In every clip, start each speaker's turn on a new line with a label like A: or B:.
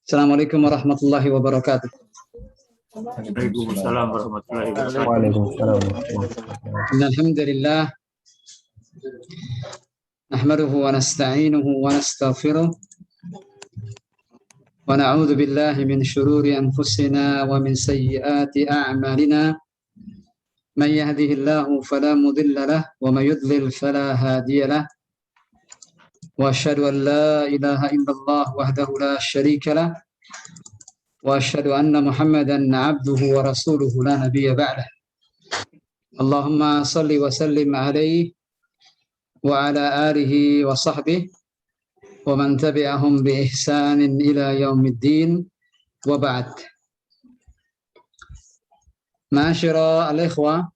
A: Assalamualaikum warahmatullahi wabarakatuh.
B: Waalaikumsalam warahmatullahi wabarakatuh.
C: Waalaikumsalam.
A: Alhamdulillah. Nahmaduhu wa nasta'inuhu wa nastaghfiruh. Wa na'udzu billahi min syururi anfusina wa min sayyiati a'malina. Man yahdihillahu fala mudilla lahu wa may yudlil fala hadiya lahu. Wa asyhadu an la ilaha illallah wahdahu la syarika lahu. Wa asyhadu anna Muhammadan 'abduhu wa rasuluhu la nabiyya ba'dah. Allahumma shalli wa sallim alaihi wa ala alihi wa sahbihi wa man tabi'ahum bi ihsanin ila yaumiddin wa ba'd. Ma'asyiral al-ikhwah,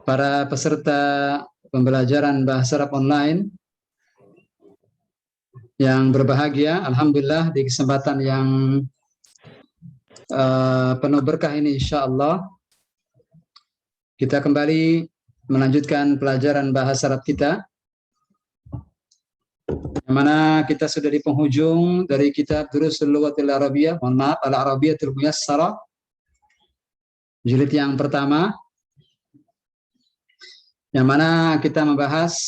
A: para peserta pembelajaran bahasa Arab online yang berbahagia, alhamdulillah di kesempatan yang penuh berkah ini insyaallah kita kembali melanjutkan pelajaran bahasa Arab kita, yang mana kita sudah di penghujung dari kitab Durusul Lughatil Arabiyyah, Al-Arabiyyatul Muyassarah, jilid yang pertama, yang mana kita membahas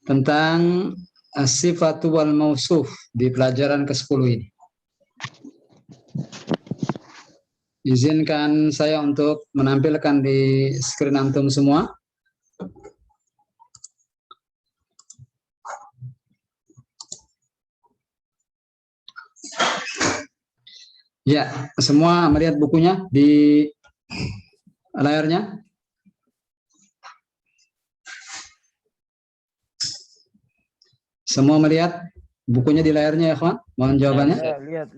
A: tentang as-sifatu wal mausuf di pelajaran ke-10 ini. Izinkan saya untuk menampilkan di skrin antum semua. Ya, semua melihat bukunya di layarnya? Semua melihat bukunya di layarnya ya, kawan? Mohon jawabannya.
C: Ya, lihat.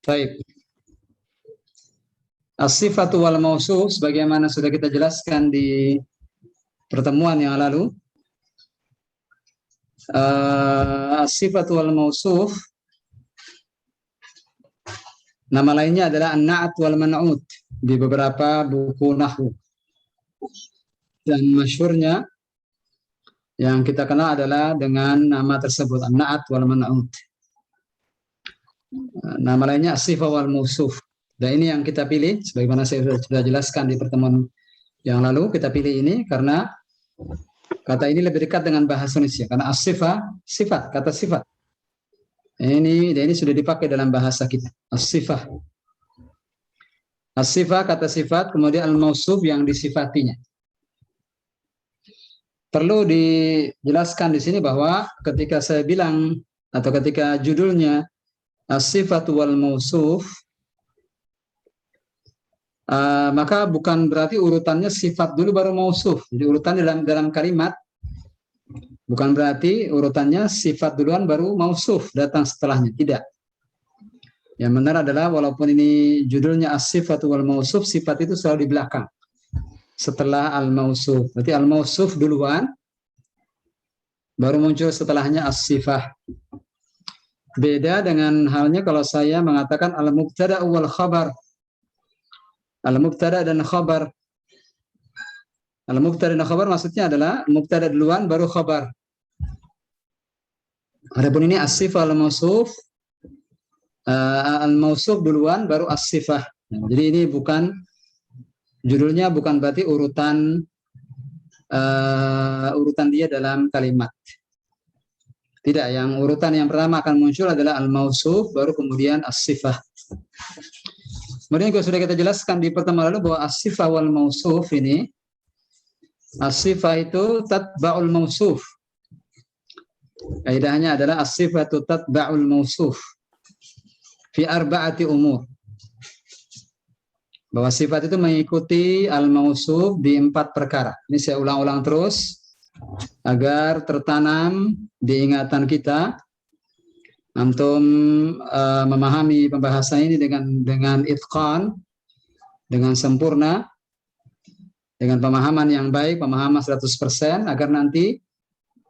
A: Baik. As-sifatu wal mausuf sebagaimana sudah kita jelaskan di pertemuan yang lalu. As-sifatu wal mausuf nama lainnya adalah an-na'at wal man'ut di beberapa buku nahwu. Dan masyhurnya yang kita kenal adalah dengan nama tersebut, an-na'at wal man'ut. Nama lainnya as-sifah wal mausuf. Dan ini yang kita pilih, sebagaimana saya sudah jelaskan di pertemuan yang lalu, kita pilih ini karena kata ini lebih dekat dengan bahasa Indonesia. Karena as-sifah, sifat, kata sifat. Ini sudah dipakai dalam bahasa kita, as-sifah. As-sifah, kata sifat, kemudian al-mausuf yang disifatinya. Perlu dijelaskan di sini bahwa ketika saya bilang atau ketika judulnya as-sifatu wal mausuf, maka bukan berarti urutannya sifat dulu baru mausuf. Jadi urutan dalam kalimat bukan berarti urutannya sifat duluan baru mausuf datang setelahnya, tidak. Yang benar adalah walaupun ini judulnya as-sifatu wal mausuf, sifat itu selalu di belakang setelah al-mausuf. Berarti al-mausuf duluan, baru muncul setelahnya as-sifah. Beda dengan halnya kalau saya mengatakan al-mubtada wal khabar. Al-mubtada dan khabar. Al-mubtada dan khabar maksudnya adalah mubtada duluan baru khabar. Adapun ini as-sifah al-mausuf, al-mausuf duluan baru as-sifah. Jadi ini bukan judulnya, bukan berarti urutan dia dalam kalimat. Tidak, yang urutan yang pertama akan muncul adalah al-mausuf, baru kemudian as-sifah. Kemudian juga sudah kita jelaskan di pertemuan lalu bahwa as-sifah wal mausuf ini, as-sifah itu tatba'ul mausuf. Kaidahnya adalah as-sifatu tatba'ul mausuf fi arba'ati umur. Bahwa sifat itu mengikuti al-mausuf di 4 perkara. Ini saya ulang-ulang terus agar tertanam di ingatan kita. Antum memahami pembahasan ini dengan itqan, dengan sempurna, dengan pemahaman yang baik, pemahaman 100%, agar nanti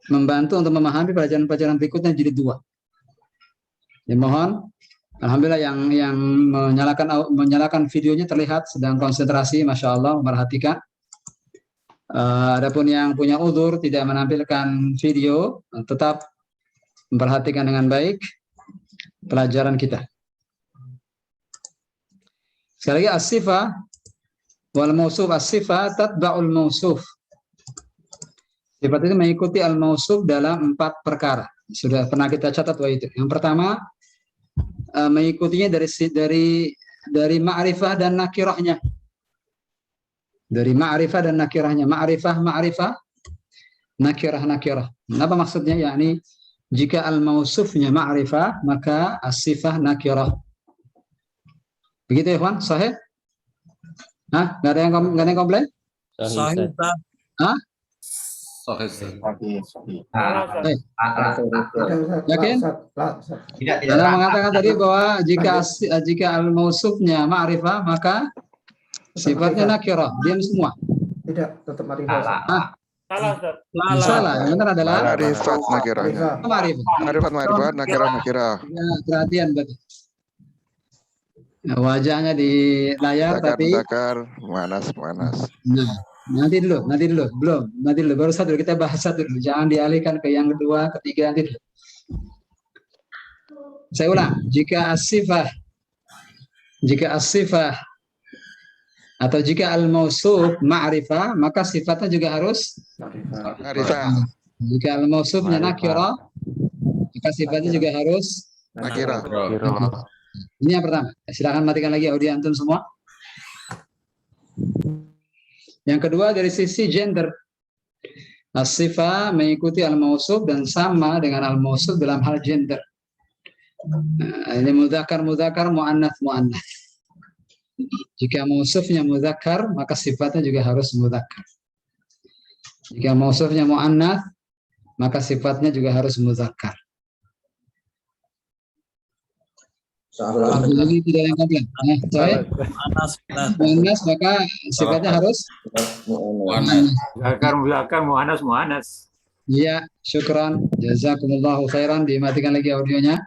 A: membantu untuk memahami pelajaran-pelajaran berikutnya jadi 2. Ya, mohon Alhamdulillah yang menyalakan videonya terlihat sedang konsentrasi, masya Allah, memperhatikan. Adapun yang punya uzur tidak menampilkan video, tetap memperhatikan dengan baik pelajaran kita. Sekali lagi, as-sifah wal mausuf, as-sifah tatba'ul mausuf. Sifat itu mengikuti al-mausuf dalam 4 perkara. Sudah pernah kita catat bahwa itu. Yang pertama, mengikutinya dari ma'rifah dan nakirahnya. Dari ma'rifah dan nakirahnya. Ma'rifah, nakirah. Apa maksudnya? Yakni jika al-mausufnya ma'rifah, maka as-sifah nakirah. Begitu ya, Ikhwan? Sahih? Hah? Nggak ada yang komplain?
B: Sahih.
A: Hah? Yakin? Karena mengatakan tadi bahwa jika al-mausufnya ma'rifah, maka sifatnya nakirah, diam semua.
C: Tidak, tetap ma'rifah.
A: Salah. Yang benar adalah
D: ma'rifat nakirahnya. Ma'rifat nakirah.
A: Ya, perhatian berarti. Wajahnya di layar tapi
D: manas.
A: Nah, nanti dulu, belum, baru satu, kita bahas satu dulu, jangan dialihkan ke yang kedua, ketiga, nanti dulu. Saya ulang, jika as-sifah atau jika al-mausuf ma'rifah, maka sifatnya juga harus
D: Ma'rifah.
A: Jika al-mausufnya nakirah, maka sifatnya juga harus
D: Nakirah.
A: Ini yang pertama. Silakan matikan lagi audio antum semua. Yang kedua dari sisi gender. As-sifah mengikuti al-mausuf dan sama dengan al-mausuf dalam hal gender. Nah, ini mudzakkar, muannas. Jika mausufnya mudzakkar, maka sifatnya juga harus mudzakkar. Jika mausufnya muannas, maka sifatnya juga harus mudzakkar. Lagi tidak yang komplain. Muannas, maka sifatnya harus
B: muannas.
A: Iya, syukran. Jazakumullahu khairan. Dimatikan lagi audionya.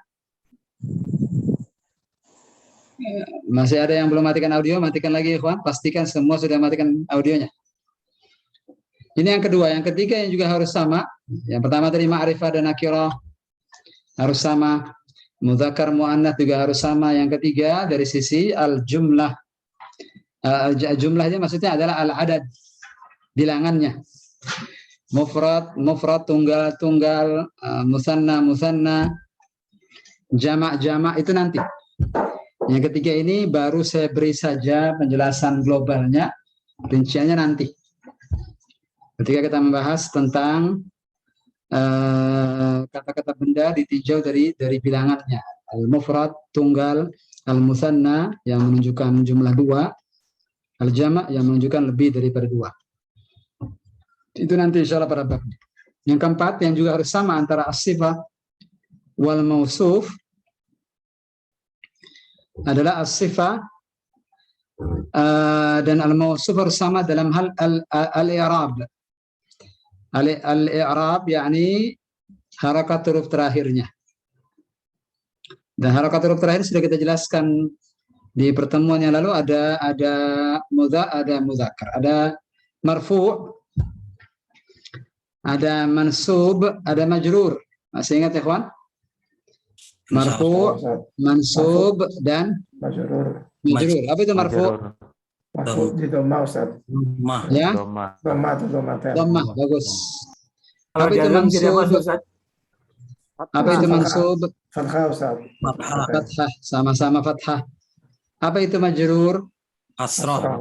A: Masih ada yang belum matikan audio, matikan lagi, ikhwan. Pastikan semua sudah matikan audionya. Ini yang kedua. Yang ketiga yang juga harus sama. Yang pertama tadi ma'rifah dan nakirah harus sama. Mudzakkar muannats juga harus sama. Yang ketiga dari sisi al-jumlah. Jumlahnya maksudnya adalah al-adad, bilangannya. Mufrad, tunggal, musanna, jamak itu nanti. Yang ketiga ini baru saya beri saja penjelasan globalnya, rinciannya nanti. Ketika kita membahas tentang kata-kata benda ditinjau dari bilangannya. Al-mufrad, tunggal, al-musanna yang menunjukkan jumlah 2, al-jama' yang menunjukkan lebih daripada 2. Itu nanti insyaallah pada babnya. Yang keempat yang juga harus sama antara as-sifah wal mausuf adalah as-sifah dan al-mausuf harus sama dalam hal al-i'rab. Al-i'rab yakni harakat huruf terakhirnya. Dan harakat huruf terakhir sudah kita jelaskan di pertemuan yang lalu, ada mudzakkar, ada marfu', ada mansub, ada majrur. Masih ingat ya, kawan? Marfu', mansub dan majrur. Apa itu marfu'?
C: Marfu' di dhamma, Ustaz.
A: Ya? Dhamma, bagus. Apa itu mansub? Apa itu mansub?
C: Fathah, Ustaz.
A: Fathah, sama-sama fathah. Apa itu majrur?
B: Kasrah.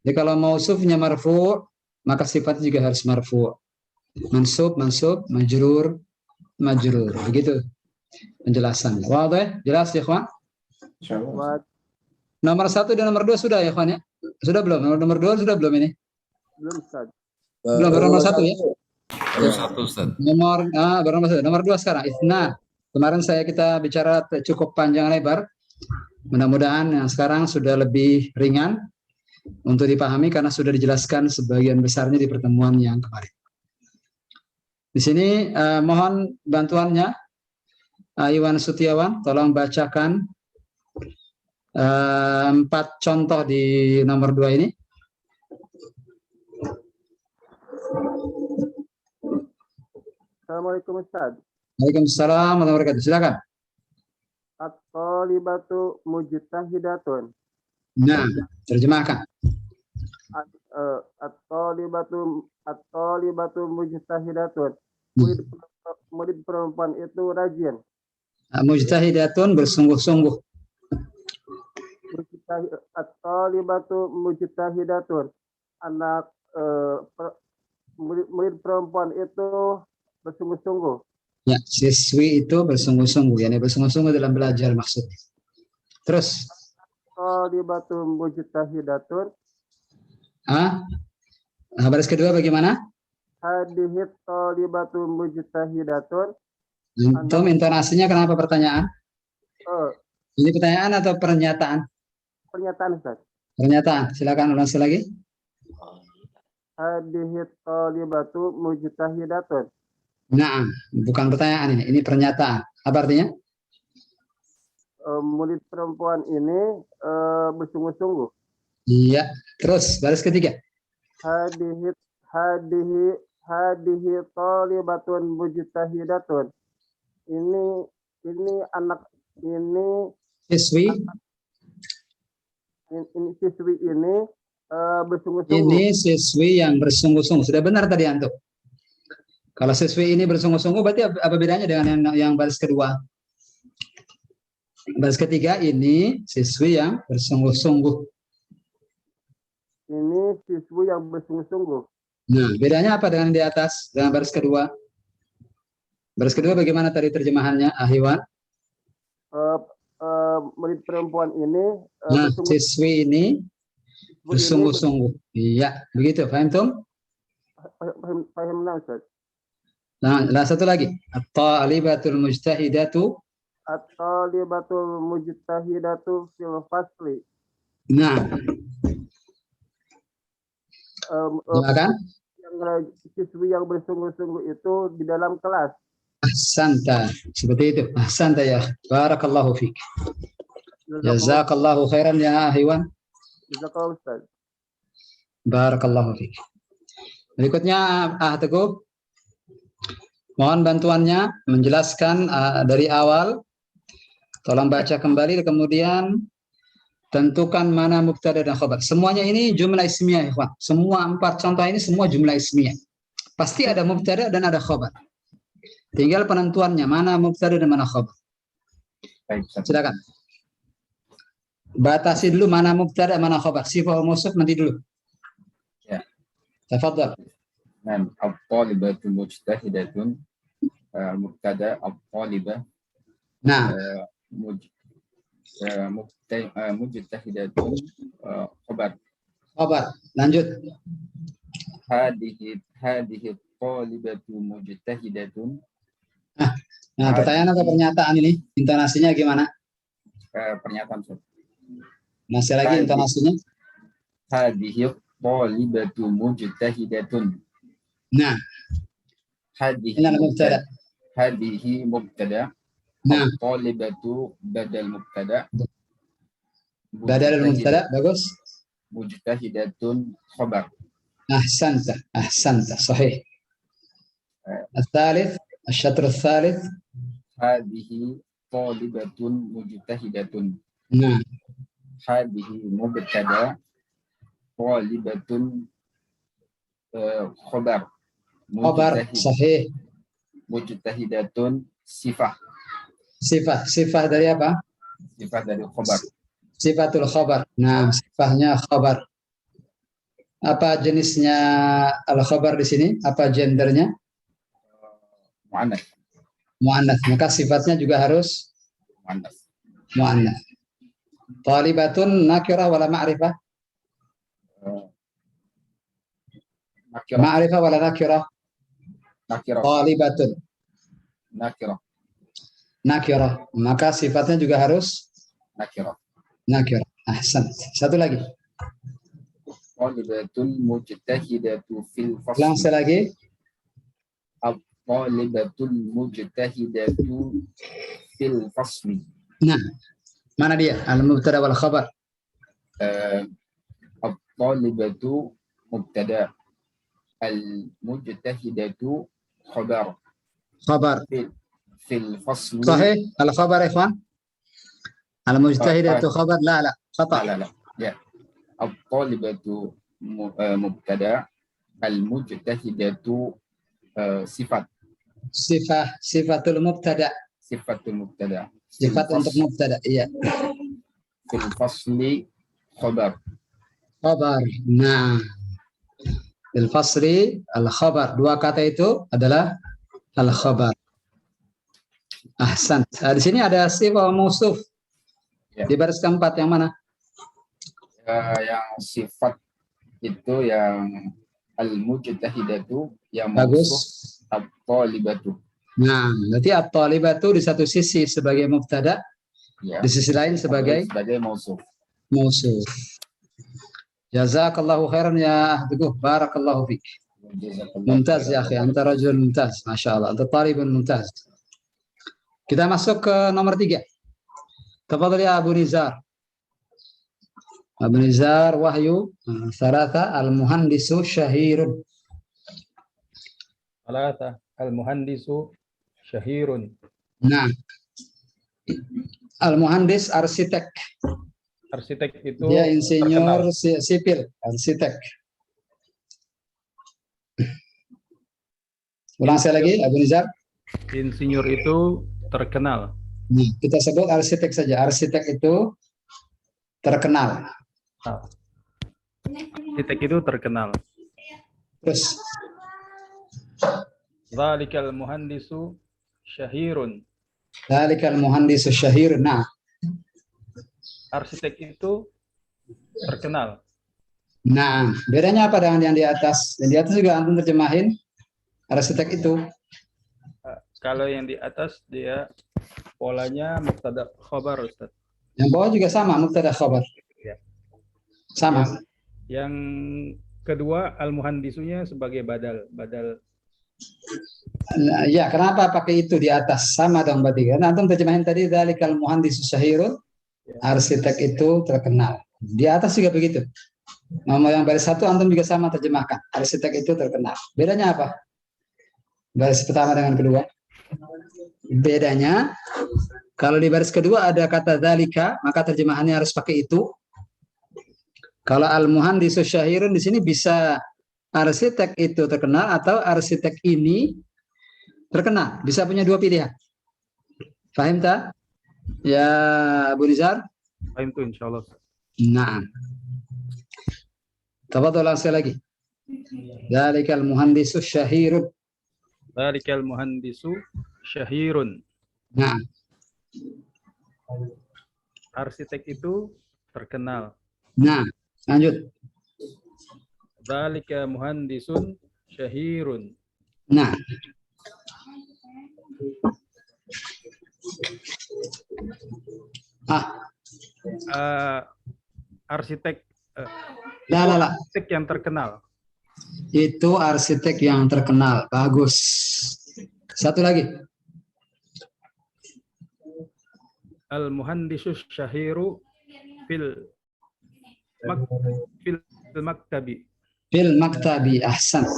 A: Jadi kalau mausufnya marfu', maka sifatnya juga harus marfu'. Mansub, majrur. Begitu penjelasannya. Wadah? Jelas ya, kawan?
C: Insyaallah.
A: Nomor 1 dan nomor 2 sudah ya, kawan ya? Sudah belum? Nomor 2 sudah belum ini?
C: Belum, Ustaz.
A: Belum, baru nomor 1 ya?
E: Baru 1, Ustaz.
A: Baru nomor 1. Nomor 2 sekarang. Itsna. Kemarin kita bicara cukup panjang lebar. Mudah-mudahan yang sekarang sudah lebih ringan untuk dipahami karena sudah dijelaskan sebagian besarnya di pertemuan yang kemarin. Di sini mohon bantuannya Iwan Sutiawan, tolong bacakan 4 contoh di nomor 2 ini.
C: Assalamualaikum Ustaz.
A: Waalaikumsalam warahmatullahi wabarakatuh. Silakan.
C: At-talibatu mujtahidatun.
A: Nah, terjemahkan.
C: At-talibatu mujtahidatun. Murid perempuan itu rajin.
A: Mujtahidatun bersungguh-sungguh.
C: At-talibatu mujtahidatun. Anak murid perempuan itu bersungguh-sungguh.
A: Ya, siswi itu bersungguh-sungguh, yani bersungguh-sungguh dalam belajar maksudnya. Terus,
C: At-talibatu mujtahidatun.
A: Baris kedua bagaimana?
C: Hadhihi talibatu mujtahidatun.
A: Antum intonasinya kenapa pertanyaan? Ini pertanyaan atau pernyataan?
C: Pernyataan Ustaz.
A: Pernyataan. Silakan ulangi lagi.
C: Hadhihi talibatu mujtahidatun.
A: Nah, bukan pertanyaan ini pernyataan. Apa artinya?
C: Murid perempuan ini bersungguh-sungguh.
A: Iya. Terus baris ketiga.
C: Hadihi talibatun mujtahidatun. Ini anak ini
A: Siswi.
C: Ini siswi ini bersungguh-sungguh.
A: Ini siswi yang bersungguh-sungguh. Sudah benar tadi antum. Kalau siswi ini bersungguh-sungguh berarti apa bedanya dengan yang baris kedua? Baris ketiga ini siswi yang bersungguh-sungguh.
C: Ini siswi yang bersungguh-sungguh.
A: Nah, bedanya apa dengan di atas, dengan baris kedua? Baris kedua bagaimana tadi terjemahannya, Ahwan?
C: Murid perempuan ini
A: Nah, siswi ini bersungguh-sungguh. Iya, begitu. Paham, Tum?
C: Paham, Ustaz.
A: Nah, satu lagi. At-talibatul mujtahidatu.
C: At-talibatul mujtahidatu fil fasli.
A: Nah. Silakan.
C: Siswi yang bersungguh-sungguh itu di dalam kelas.
A: Ahsanta. Seperti itu. Ahsanta ya. Barakallahu fiik. Jazakallahu khairan ya Ahwan.
C: Jazakallahu Ustaz.
A: Barakallahu fiik. Berikutnya Teguh. Mohon bantuannya menjelaskan dari awal. Tolong baca kembali, kemudian tentukan mana mubtada dan khabar. Semuanya ini jumlah ismiyah, ikhwan. Semua 4 contoh ini semua jumlah ismiyah. Pasti ada mubtada dan ada khabar. Tinggal penentuannya mana mubtada dan mana khabar. Silakan. Batasi dulu mana mubtada mana khabar. Sifat mausuf nanti dulu.
E: Ya.
A: Tafadhal.
E: Nah, at-talibatu mujtahidatun, mubtada at-talibah.
A: Nah,
E: mujtahidatun, khabar.
A: khabar. Lanjut.
E: Hadhihi talibatu mujtahidatun.
A: Nah, pertanyaan atau pernyataan ini? Intonasinya gimana?
E: Pernyataan.
A: Masih lagi intonasinya?
E: Hadhihi talibatu mujtahidatun.
A: Nah,
E: Hadhihi
A: mubtada.
E: Hadhihi mubtada.
A: Nah,
E: talibatu badal mubtada.
A: Badal mubtada, bagus.
E: Mujtahidatun khabar.
A: Ahsanta, sahih. الثالث الشطر الثالث.
E: Hadhihi talibatun mujtahidatun.
A: Nah,
E: Hadhihi mubtada. Talibatun khabar.
A: khabar, sahih.
E: Mujtahidatun sifah.
A: Sifah dari apa?
E: Sifah dari khabar.
A: Sifatul khabar. Nah, sifahnya khabar. Apa jenisnya al-khabar di sini? Apa gendernya?
E: Mu'annas.
A: Mu'annas. Maka sifatnya juga harus mu'annas. Talibatun nakirah wala ma'rifah? Ma'rifah wala nakirah?
E: Nakirah.
A: Talibatun.
E: Nakirah.
A: Nakirah. Maka sifatnya juga harus
E: Nakirah.
A: nakirah. Ahsan. Satu lagi.
E: Talibatun mujtahidatu fil fasl.
A: Ulang sekali lagi.
E: At-talibatul mujtahidatu fil fasli.
A: Nah, mana dia? Al-mubtada wal khabar.
E: At-talibatu mubtada, al-mujtahidatu khabar.
A: Khabar.
E: Fil fasli.
A: Sahih? Al-khabar ikhwan? Al-mujtahidatu khabar? La, khata.
E: La. Ya. At-talibatu mubtada, al-mujtahidatu sifat.
A: Sifatul mubtada.
E: Sifatul mubtada.
A: Sifat untuk mubtada, iya.
E: Fil fasli khabar.
A: Khabar. Nah, fil fasli al-khabar. Dua kata itu adalah al-khabar. Ahsan. Di sini ada sifat mausuf.
E: Ya.
A: Di baris keempat yang mana?
E: Yang sifat itu yang al-mujtahidatu, yang
A: Bagus.
E: mausuf at-talibatu.
A: Nah, berarti at-talibatu di satu sisi sebagai mubtada,
E: Ya.
A: di sisi lain sebagai
E: mausuf.
A: mausuf. Jazakallahu khairan ya Ahduguh. Barakallahu fiik. Mumtaz ya akhi, anta rajul mumtaz. Masya Allah, anta talibun mumtaz. Kita masuk ke nomor 3. Tafadhal ya Abu Nizar. Abu Nizar Wahyu. Salata al-muhandisu syahirun.
F: Salata al-muhandisu syahirun.
A: Nah, al-muhandis arsitek.
F: Arsitek itu
A: Dia insinyur
F: terkenal.
A: sipil, arsitek. Ulang saya lagi, Abu Nizar.
F: Insinyur itu terkenal.
A: Nah, kita sebut arsitek saja. Arsitek itu terkenal.
F: Arsitek itu terkenal.
A: Terus,
F: Dzalikal muhandisu syahirun.
A: dalikal muhandisu syahir. Nah,
F: Arsitek itu terkenal.
A: nah, bedanya apa dengan yang di atas? Yang di atas juga antum terjemahin arsitek itu.
F: Kalau yang di atas dia polanya mubtada khabar, Ustaz.
A: Yang bawah juga sama, mubtada khabar.
F: Ya.
A: Sama.
F: Yang kedua al-muhandisunya sebagai badal.
A: Nah, ya, kenapa pakai itu di atas? Sama dong berarti. Karena antum terjemahin tadi dalikal muhandisu syahirun. Arsitek itu terkenal. Di atas juga begitu. Nomor yang baris 1 antum juga sama terjemahkan. Arsitek itu terkenal. Bedanya apa? Baris pertama dengan kedua. Bedanya, kalau di baris kedua ada kata dzalika, maka terjemahannya harus pakai itu. Kalau al-muhandisu syahirun di sini bisa arsitek itu terkenal atau arsitek ini terkenal. Bisa punya dua pilihan. Fahim tak? Ya Abu Nizar?
F: Fahim tuh insyaallah.
A: Nah. Tafadhal sekali lagi. Dzalikal muhandisu syahirun.
F: Dzalikal muhandisu syahirun.
A: Nah.
F: Arsitek itu terkenal.
A: Nah, lanjut.
F: Dzalika muhandisun syahirun.
A: Nah.
F: Arsitek
A: Arsitek
F: yang terkenal.
A: Itu arsitek yang terkenal. Bagus. Satu lagi.
F: Al-muhandisus syahiru fil maktabi.
A: Fil maktabi. Ahsan.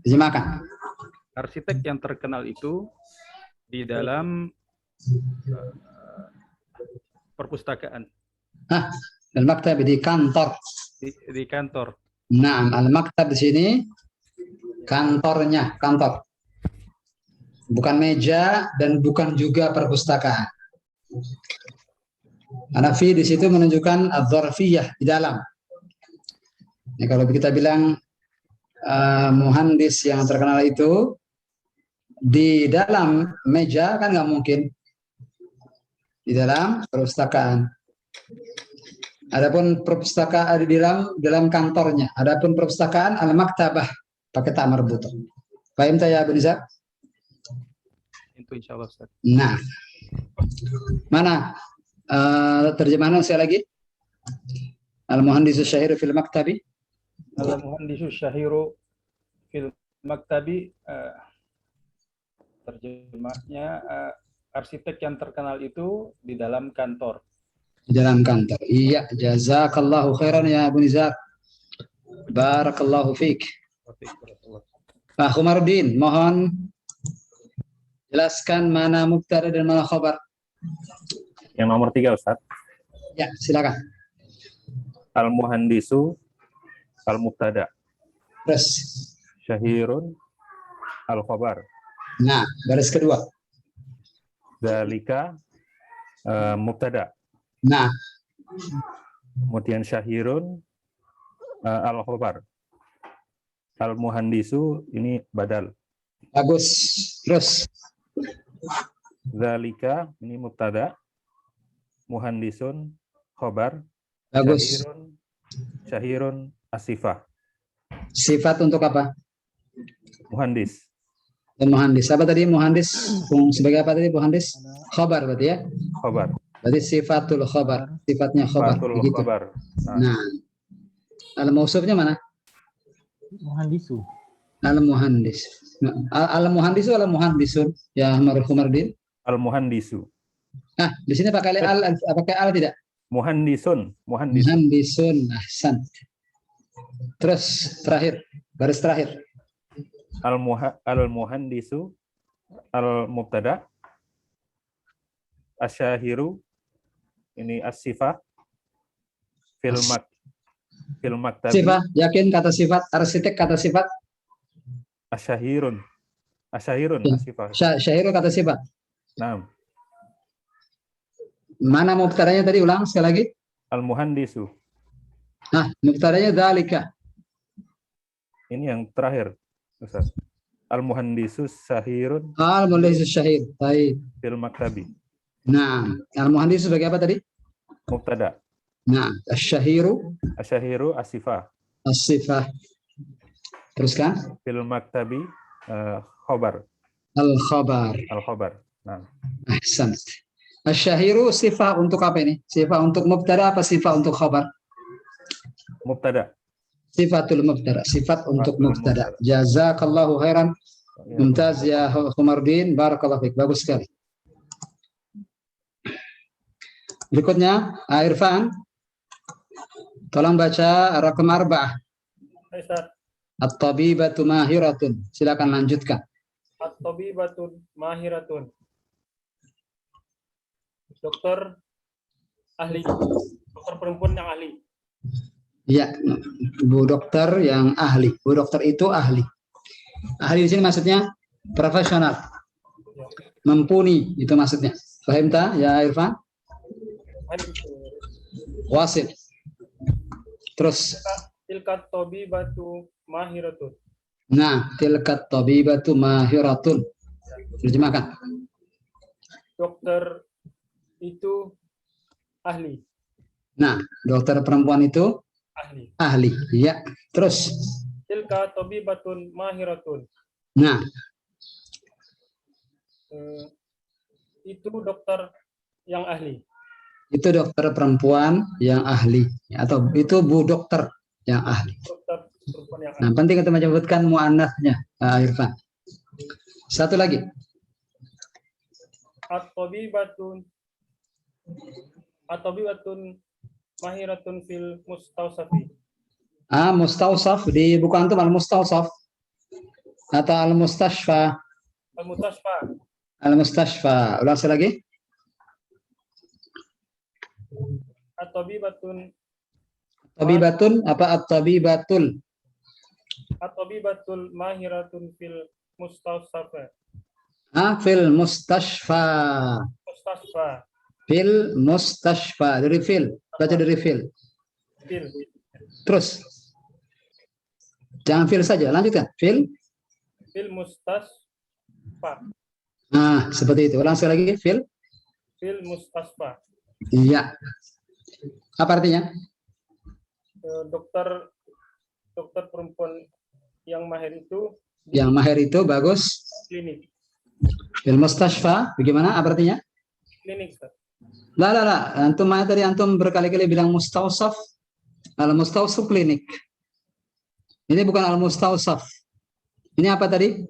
A: Terjemahkan.
F: Arsitek yang terkenal itu di dalam perpustakaan.
A: Al-maktab di kantor.
F: Di kantor.
A: Nah, al-maktab di sini kantornya, kantor. Bukan meja dan bukan juga perpustakaan. Karena fi di situ menunjukkan adzarfiyah di dalam. Nah, kalau kita bilang muhandis yang terkenal itu di dalam meja kan nggak mungkin. Di dalam perpustakaan. Adapun perpustakaan di dalam kantornya. Adapun perpustakaan al-maktabah pakai ta marbutah. Paham tak ya Abu Nizar?
F: Itu insyaallah Ustaz.
A: Nah. Mana terjemahan saya lagi? Al-muhandisu syahiru fil maktabi.
F: Al-muhandisu syahiru fil maktabi Terjemahnya arsitek yang terkenal itu di dalam kantor.
A: Di dalam kantor. Iya, jazakallahu khairan ya Abu Nizar. Barakallahu fiik. Pak Khomaruddin, mohon jelaskan mana mubtada dan mana khabar.
G: Yang nomor 3, Ustaz.
A: Ya, silakan.
G: Al-muhandisu al-mubtada.
A: Terus.
G: Syahirun al-khabar.
A: Nah, baris kedua.
G: Dzalika mubtada.
A: Nah,
G: Kemudian syahirun al-khabar. Al-muhandisu ini badal.
A: bagus. Terus.
G: Dzalika ini mubtada. Muhandisun khabar.
A: Bagus.
G: Syahirun asifah.
A: Sifat untuk apa?
G: Muhandis.
A: Muhandis. Apa tadi muhandis? Sebagai apa tadi muhandis? Khabar berarti ya?
G: Khabar.
A: Berarti sifatul khabar. Sifatnya khabar.
G: Sifatul
A: Begitu.
G: khabar.
A: Nah, al-mausufnya mana?
H: Muhandisu.
A: Al-muhandis. Al-muhandisu al-muhandisun ya Khomaruddin.
G: Al-muhandisu.
A: Nah, di sini pakai al tidak?
G: Muhandisun.
A: Muhandisun. Ahsan. Terus terakhir, baris terakhir.
G: Al-muhandisu al-mubtada. Asyahiru ini as-sifah fil maktabi.
A: Sifat, yakin kata sifat, arsitek kata sifat.
G: Asyahirun
A: Ya.
G: as-sifah.
A: Syahiru kata sifat.
G: Naam.
A: Mana mubtadanya tadi, ulang sekali lagi.
G: Al-muhandisu.
A: Nah, mubtadanya dzalika.
G: Ini yang terakhir, Ustaz. Al-muhandisu syahirun
A: Al-muhandis syahir. Baik.
G: fil maktabi.
A: Nah, al-muhandis sebagai apa tadi?
G: Mubtada.
A: Nah, asy-syahiru
G: Asyahiru as-sifah
A: as-sifah. Teruskan.
G: fil maktabi khabar.
A: Al-khabar.
G: Al-khabar. Nah,
A: Ahsan. Asy-syahiru sifah untuk apa ini? Sifah untuk mubtada apa sifah untuk khabar?
G: mubtada.
A: Sifatul mubtada. Sifat untuk
G: Sifatul
A: mubtada.
G: mubtada.
A: Jazakallahu khairan. Mumtaz ya Khomaruddin. Barakallahu fiik. Bagus sekali. Berikutnya, Irfan. Tolong baca rakam 4.
F: Ustaz,
A: At-tabibatu mahiratun. Silakan lanjutkan.
F: at-tabibatun mahiratun. Dokter ahli. Dokter perempuan yang ahli.
A: Ya, Bu Dokter yang ahli. Bu Dokter itu ahli. Ahli di sini maksudnya profesional. Mumpuni itu maksudnya. Paham tak ya Irfan? Wasit. Terus.
F: Tilkat tabibatu mahiratun.
A: Nah, tilkat tabibatu mahiratun. Terjemahkan.
F: Dokter itu ahli.
A: Nah, dokter perempuan itu
F: Ahli.
A: ahli. Ya. Terus.
F: Tilka tabibatun mahiratun.
A: Nah,
F: Itu dokter yang ahli.
A: itu dokter perempuan yang ahli atau itu Bu Dokter yang ahli.
F: Dokter perempuan yang ahli.
A: Nah, penting untuk menyebutkan muannasnya, Irfan. Satu lagi.
F: At-tabibatun mahiratun fil mustausafi.
A: Mustausaf di buku antum al-mustausaf atau al-mustashfa.
F: Al-mustashfa.
A: Al-mustashfa. Ulang sekali lagi.
F: At-tabibatun
A: apa at-tabibatul?
F: At-tabibatul mahiratun fil mustausafi.
A: Fil mustashfa.
F: Mustashfa.
A: Fil mustashfa. Dari fil. Baca dari fil.
F: Fil.
A: Terus. Jangan fil saja. Lanjutkan. Fil.
F: Fil mustashfa.
A: Seperti itu. Ulang sekali lagi. Fil.
F: Fil mustashfa.
A: Iya. Apa artinya?
F: Dokter perempuan yang mahir itu.
A: Yang mahir itu bagus.
F: Klinik.
A: Fil mustashfa. Bagaimana? Apa artinya?
F: Klinik.
A: Lah. Antum tadi antum berkali-kali bilang mustausaf. Al-mustausaf klinik. Ini bukan al-mustausaf. Ini apa tadi?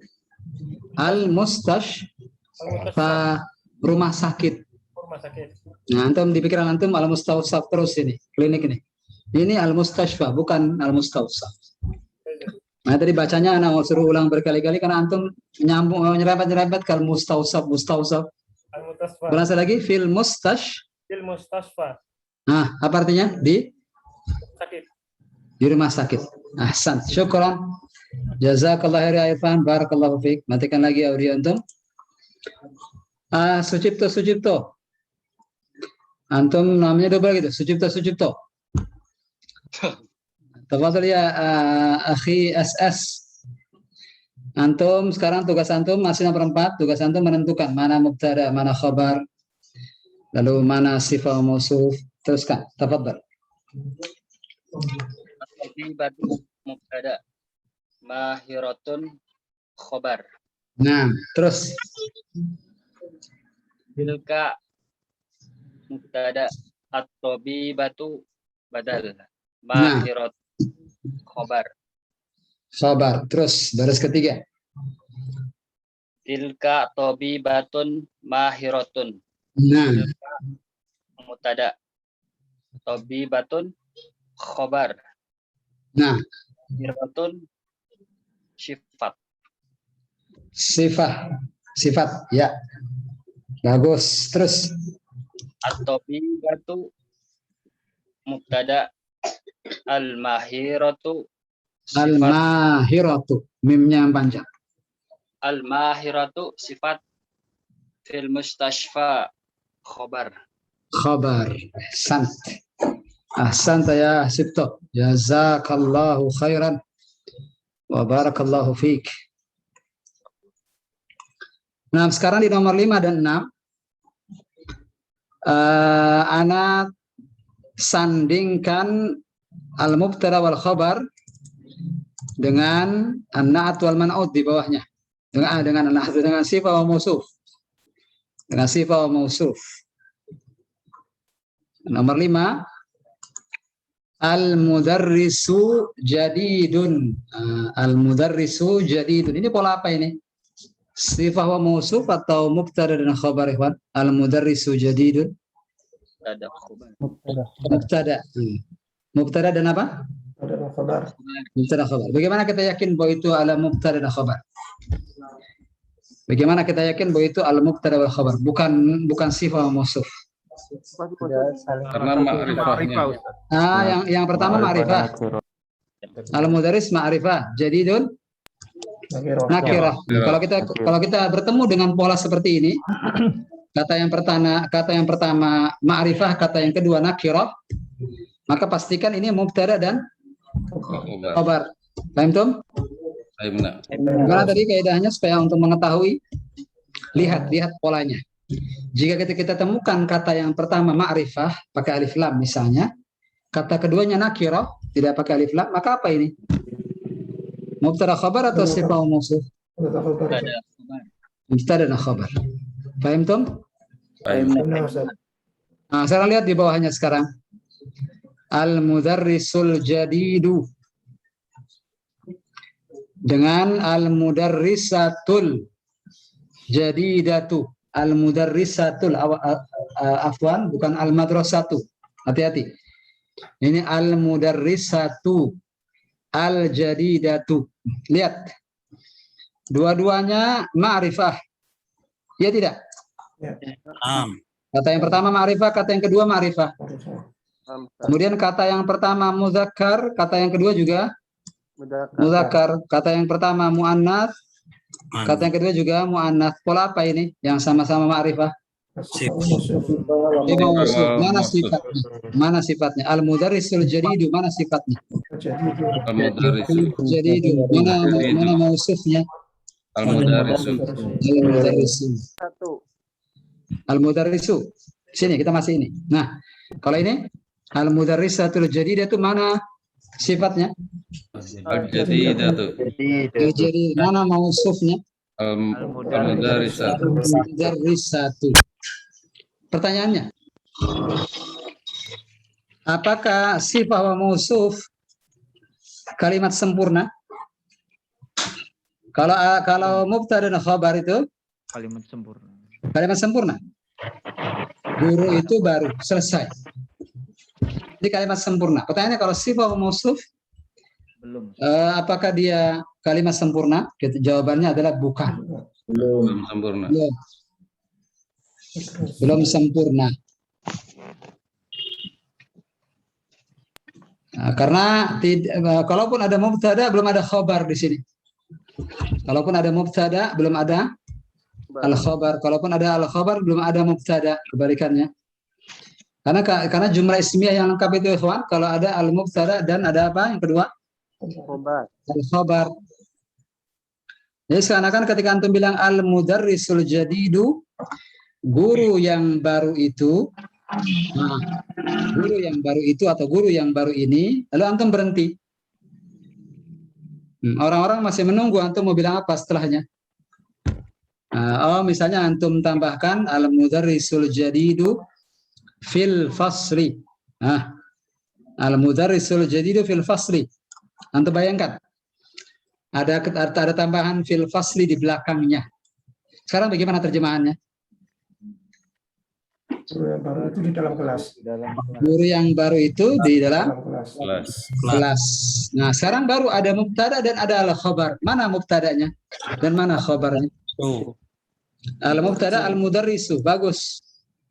A: Al-mustashfa, rumah sakit.
F: Rumah sakit.
A: Nah, antum di pikiran antum al-mustawsaf terus ini, klinik ini. Ini al-mustashfa, bukan al-mustawsaf. Nah, tadi bacanya anak mau suruh ulang berkali-kali karena antum nyambung nyerempet-nyerempet ke al-mustawsaf.
F: Al-Mutasfa.
A: Ulang lagi, fil
F: mustasfa.
A: Nah, apa artinya? Di
F: Sakit.
A: di rumah sakit. Ahsan, syukran. Jazakallah khairan Irfan, barakallahu fiik. Matikan lagi audio antum. Sucipto. Antum namanya double gitu, Sucipto. Tafadhol ya akhi SS. Antum sekarang tugas antum masih nomor 4, tugas antum menentukan mana mubtada, mana khabar, lalu mana sifat mausuf. Teruskan, tafadhol.
I: Batu mubtada, mahiratun khobar.
A: Nah, terus
I: Tilka mubtada, at-tabibatu badal, mahirat khobar.
A: Terus baris ketiga.
I: Tilka tabibatun mahiratun.
A: Nah,
I: Mubtada, tabibatun khobar.
A: nah,
I: Mahiratun
A: sifat, ya. Bagus. Terus
I: at-tabibatu mubtada, al-mahiratu
A: al-mahiratu, mimnya yang panjang.
I: Al-mahiratu sifat, fil mustashfa khobar. Ahsanta ya Sibto. Jazakallahu khairan wa barakallahu fiik. Nah, sekarang di nomor 5 dan 6 anak sandingkan al-mubtada wal khabar dengan an-na'at wal man'ut di bawahnya. Dengan sifat wa mausuf. Dengan sifat wa mausuf. Nomor 5, al-mudarrisu jadidun. Al-mudarrisu jadidun. Ini pola apa ini? Sifat wa mausuf atau mubtada dan khabar, ikhwan? Al-mudarrisu jadidun. Mubtada. Mubtada dan apa? Mubtada khabar. Bagaimana kita yakin bahwa itu ala mubtada dan khabar? Bagaimana kita yakin bahwa itu al mubtada wal khabar, bukan sifat wa mausuf?
B: Karena ma'rifahnya.
A: Yang pertama ma'rifah. Al mudarris ma'rifah, jadidun nakirah. Kalau kita bertemu dengan pola seperti ini, kata yang pertama ma'rifah, kata yang kedua nakirah, maka pastikan ini mubtada dan khabar. Paham Tom? Karena tadi kaidahnya supaya untuk mengetahui, lihat polanya. Jika kita temukan kata yang pertama ma'rifah pakai alif lam misalnya, kata keduanya nakirah tidak pakai alif lam, maka apa ini? Mubtada khabar atau sifat mausuf? Mubtada dan khabar. Paham Tom? Nah, sekarang lihat di bawahnya sekarang. Al-mudarrisul jadidu dengan al-mudarrisatul jadidatu. Al-mudarrisatul afwan, bukan al-madrasatu. Hati-hati. Ini al-mudarrisatu al-jadidatu. Lihat. Dua-duanya ma'rifah. Ya tidak? Kata yang pertama ma'rifah, kata yang kedua ma'rifah. Kemudian kata yang pertama muzakkar, kata yang kedua juga muzakkar. Kata yang pertama muannats, kata yang kedua juga muannats. Pola apa ini? Yang sama-sama ma'rifah. Mana sifatnya? Mana sifatnya? Al-mudarrisul jadidu, mana sifatnya? Jadidu. Mana mausufnya? Al-mudarrisu. Sini kita masih ini. Nah, kalau ini al-mudarrisatul jadidatu, mana sifatnya?
B: Al-jadidatu.
A: Jadi mana mausufnya?
B: Al-mudarrisatu.
A: Pertanyaannya, apakah sifat wa mausuf kalimat sempurna? Kalau mubtada dan khabar itu
F: Kalimat sempurna.
A: kalimat sempurna. Guru itu baru selesai. Ini kalimat sempurna. Pertanyaannya kalau sifat mausuf
F: Belum.
A: apakah dia kalimat sempurna? Jawabannya adalah bukan.
E: Belum.
B: Sempurna.
A: Belum sempurna. Nah, karena kalaupun ada mubtada belum ada khabar di sini. Kalaupun ada mubtada belum ada al-khabar. Kalaupun ada al-khabar belum ada mubtada, kebalikannya. Karena jumlah ismiyah yang lengkap itu ikhwan, kalau ada al-mubtada dan ada apa yang kedua? Al-khabar. Jadi seakan-akan ketika antum bilang al-mudarrisul jadidu, guru yang baru itu, nah, guru yang baru itu atau guru yang baru ini, lalu antum berhenti. Orang-orang masih menunggu antum mau bilang apa setelahnya. Misalnya antum tambahkan al-mudarrisul jadidu fil fasli. Al-mudarrisul jadidu fil fasli. Antum bayangkan. Ada tambahan fil fasli di belakangnya. Sekarang bagaimana terjemahannya?
C: Guru yang baru itu di dalam kelas.
A: Guru yang baru itu di dalam
B: Kelas.
A: kelas. Nah, sekarang baru ada mubtada dan ada al-khabar. Mana mubtadanya dan mana khabarnya? Al-mubtada al-mudarrisu. Bagus.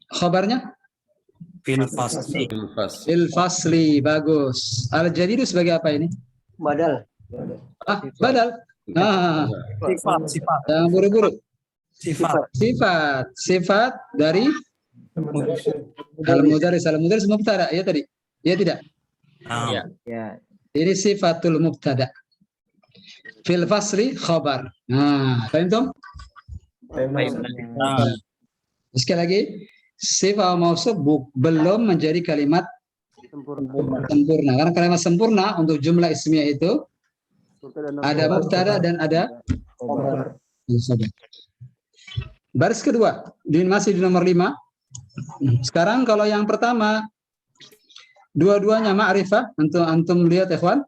A: Khabarnya?
B: Fil fasli.
A: Fil fasli. Bagus. Al-jadidu sebagai apa ini?
C: Badal.
A: Badal.
B: Sifat.
A: Jangan buru-buru.
B: Sifat.
A: Sifat dari al-mudarris. Al-mudarris mubtada. Ya tadi. Ya tidak.
F: Ya.
A: Ini sifatul mubtada. Fil fasli khabar. Nah, paham Tom? Sekali lagi, sifat mausuf belum menjadi kalimat sempurna. Karena kalimat sempurna untuk jumlah ismiyah itu ada mubtada dan ada khabar. Baris kedua, masih di nomor 5. Sekarang kalau yang pertama, dua-duanya ma'rifah. Antum lihat ikhwan.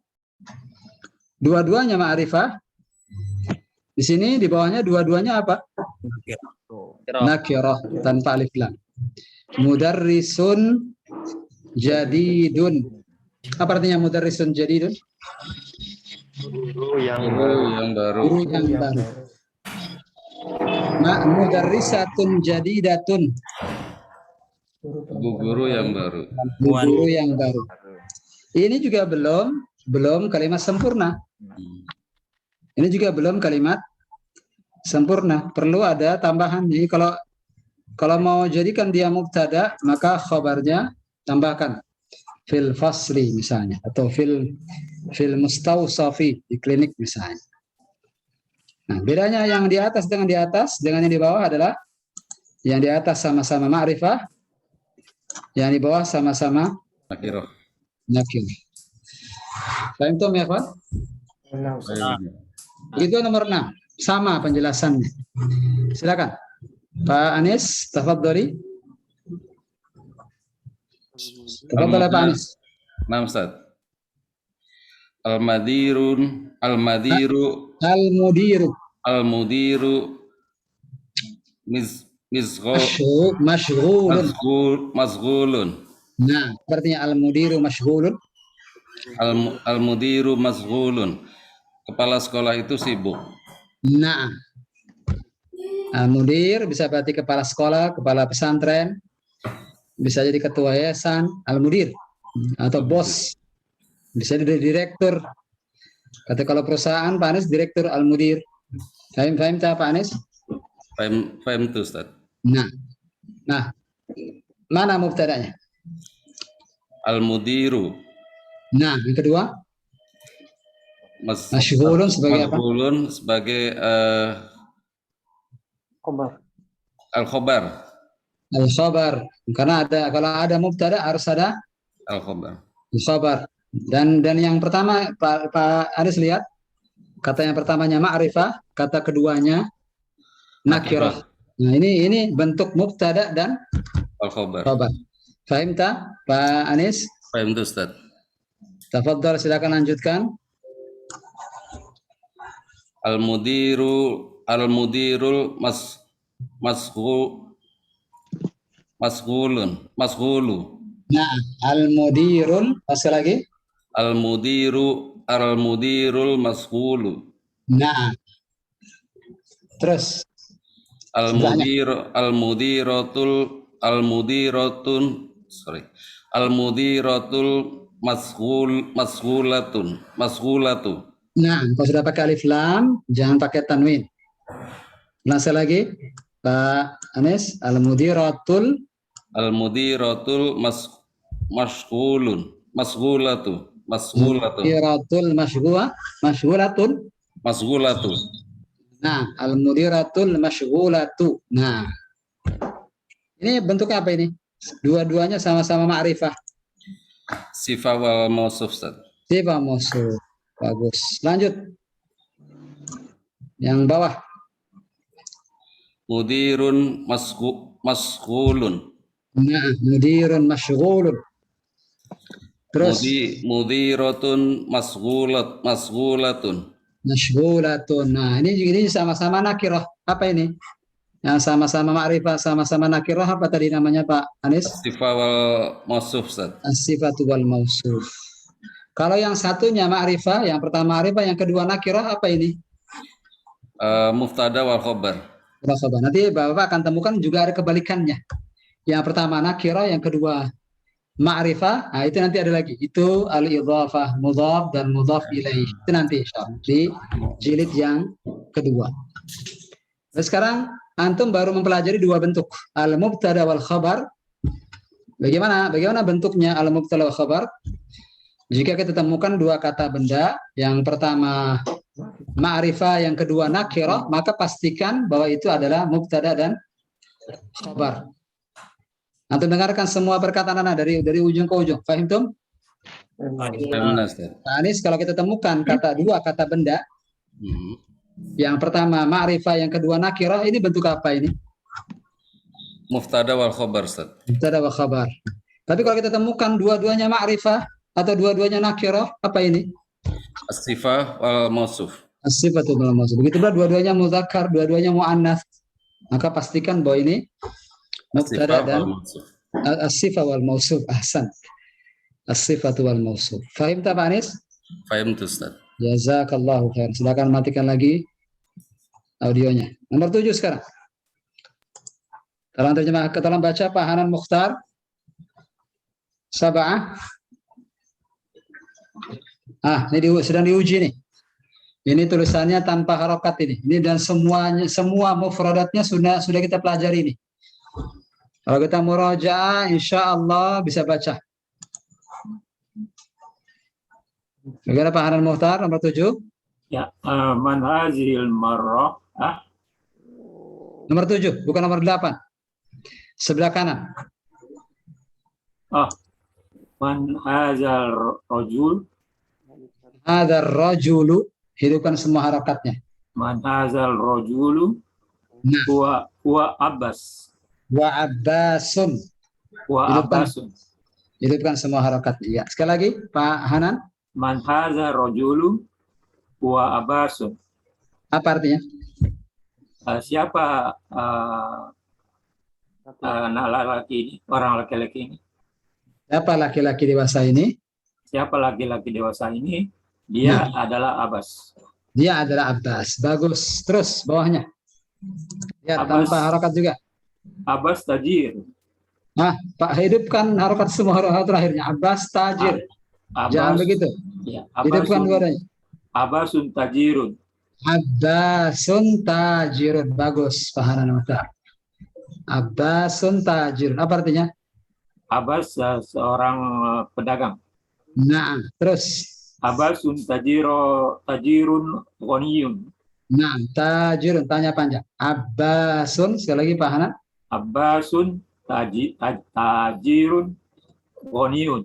A: Dua-duanya ma'rifah. Di sini di bawahnya dua-duanya apa? Nakirah tanpa alif lam. Mudarrisun jadidun. Apa artinya mudarrisun jadidun?
B: Guru yang baru.
A: Guru yang baru. Mudarrisatun jadidatun.
B: Guru yang baru.
A: Guru yang baru. Ini juga belum kalimat sempurna. Ini juga belum kalimat sempurna. Perlu ada tambahan. Jadi kalau mau jadikan dia mubtada, maka khabarnya tambahkan fil fasli misalnya atau fil mustawsafi di klinik misalnya. Nah, bedanya yang di atas dengan yang di bawah adalah yang di atas sama-sama ma'rifah, yang di bawah sama-sama
B: Nakirah.
A: nakirah. Paham Tom ya, Pak? Itu nomor 6. Sama penjelasannya. Silakan. Pak Anies, tafadhali. Tafadhali Pak Anies.
B: Nah, Ustaz. Al-mudiru masghulun.
A: Nah, artinya al-mudiru masyghulun.
B: Al-mudiru masghulun. Kepala sekolah itu sibuk.
A: Nah, al-mudir bisa berarti kepala sekolah, kepala pesantren, bisa jadi ketua yayasan, al-mudir atau bos, bisa jadi direktur. Kata kalau perusahaan Pak Anies direktur al-mudir. Fahim tak Pak Anies?
B: Fahim tuh Ustaz.
A: Nah, mana mubtadanya?
B: Al-mudiru.
A: Nah, yang kedua? Masyghulun sebagai apa?
B: Masyghulun sebagai al-khabar.
A: Al-khabar. Karena kalau ada mubtada harus ada
B: Al-khabar.
A: Al-khabar. Dan yang pertama Pak Aris lihat, kata yang pertamanya ma'rifah, kata keduanya nakirah. Nah, ini bentuk mubtada dan
B: al-khabar.
A: Fahim tak Pak Anis?
B: Fahim tuh Ustaz.
A: Tafadhal, silakan lanjutkan.
B: Al-mudirul masghulu.
A: Nah, al-mudirul, sekali lagi.
B: Al-mudirul masghulu.
A: Nah, terus
B: Al-mudiratul masghulatu.
A: Nah, kalau sudah pakai alif lam, jangan pakai tanwin. Ulang sekali lagi, Pak Anis. Al-mudiratul
B: masghulatu.
A: Al-mudiratul
B: Masghulatu.
A: Nah, al-mudiratul masyghulatu. Nah, ini bentuknya apa ini? Dua-duanya sama-sama ma'rifah.
B: Sifat wal mausuf, Ustaz.
A: Sifat mausuf. Bagus. Lanjut. Yang bawah.
B: Mudirun masghulun.
A: Nah, mudirun masyghulun. Terus
B: Mudiratun masghulatun.
A: masyghulatun. Nah, ini sama-sama nakirah. Apa ini? Yang sama-sama ma'rifah, sama-sama nakirah, apa tadi namanya Pak Anis?
B: Sifat wal mausuf, Ustaz.
A: As-sifatu wal mausuf. Kalau yang satunya ma'rifah, yang pertama ma'rifah, yang kedua nakirah, apa ini?
B: Muftada wal khobar.
A: Nanti Bapak akan temukan juga ada kebalikannya. Yang pertama nakirah, yang kedua ma'rifah. Nah, itu nanti ada lagi. Itu al-idhafah, mudhaf dan mudhaf ilaih. Itu nanti insyaallah di jilid yang kedua. Nah, sekarang antum baru mempelajari dua bentuk, al-mubtada wal khabar. Bagaimana bentuknya al-mubtada wal khabar? Jika kita temukan dua kata benda, yang pertama ma'rifah, yang kedua nakirah, maka pastikan bahwa itu adalah mubtada dan khabar. Antum dengarkan semua perkataan Anda dari ujung ke ujung. Fahim tum? Pak Anis, kalau kita temukan dua kata benda, yang pertama ma'rifah, yang kedua nakirah, ini bentuk apa ini?
B: Muftada wal khobar, Ustaz.
A: Mubtada wal khabar. Tapi kalau kita temukan dua-duanya ma'rifah atau dua-duanya nakirah, apa ini?
B: As-sifah wal mausuf.
A: As-sifatu wal mausuf. Begitu pula dua-duanya muzakkar, dua-duanya muannats. Maka pastikan bahwa ini mubtada dan as-sifah wal mausuf. Ahsan. As-sifatu wal mausuf. Fahim tak Pak Anis?
B: Fahim tuh, Ustaz.
A: Jazakallahu khair. Silakan matikan lagi audionya. Nomor 7 sekarang. Tolong terjemah, tolong baca Pak Hanan Mukhtar. Sab'ah. Ini sedang diuji nih. Ini tulisannya tanpa harokat ini. Ini dan semua mufradatnya sudah kita pelajari ini. Kalau kita murajaah, insya Allah bisa baca. Bagaimana Pak Hanan Mukhtar, nomor 7?
J: Ya, man hazil marrah.
A: Nomor 7, bukan nomor 8. Sebelah kanan.
J: Man hazal rajul.
A: Hadzal rajulu, hidupkan semua harakatnya.
J: Man hazal rajulu. Wa Abbas.
A: Wa Abbasun.
J: Wa Abbasun.
A: Hidupkan semua harakatnya. Ya. Sekali lagi, Pak Hanan.
J: Man hazal rajulu wa Abbasun.
A: Apa artinya?
J: Siapa laki-laki ini, orang laki-laki ini?
A: Siapa laki-laki dewasa ini?
J: Siapa laki-laki dewasa ini? Dia adalah Abbas.
A: Dia adalah Abbas. Bagus. Terus bawahnya. Ya,
J: Abbas,
A: tanpa harokat juga.
J: Abbas tajir.
A: Pak, hidupkan harokat semua harokat terakhirnya. Abbas tajir. Jangan begitu.
J: Ya,
A: hidupkan dua-duanya.
J: Abbasun tajirun.
A: Abbasun tajirun. Bagus, Pak Hanan Mukhtar. Abbasun tajirun. Apa artinya?
J: Abbas seorang pedagang.
A: Nah, terus.
J: Abbasun tajirun ghaniyun.
A: Nah, tajirun, tanya panjang. Abbasun, sekali lagi Pak Hanan.
J: Abbasun tajirun ghaniyun.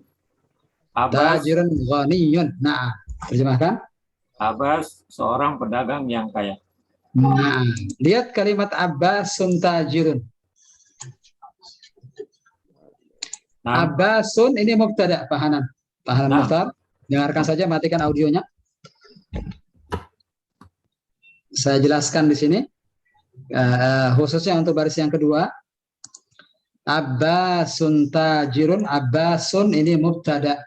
A: Tajirun ghaniyun. Nah, terjemahkan.
J: Abbas seorang pedagang yang kaya.
A: Nah, lihat kalimat Abbasun tajirun. Nah, Abbasun ini mubtada, Pak Hanan. Pak Hanan Mukhtar, dengarkan saja, matikan audionya. saya jelaskan di sini khususnya untuk baris yang kedua. Abbasun tajirun, Abbasun ini mubtada.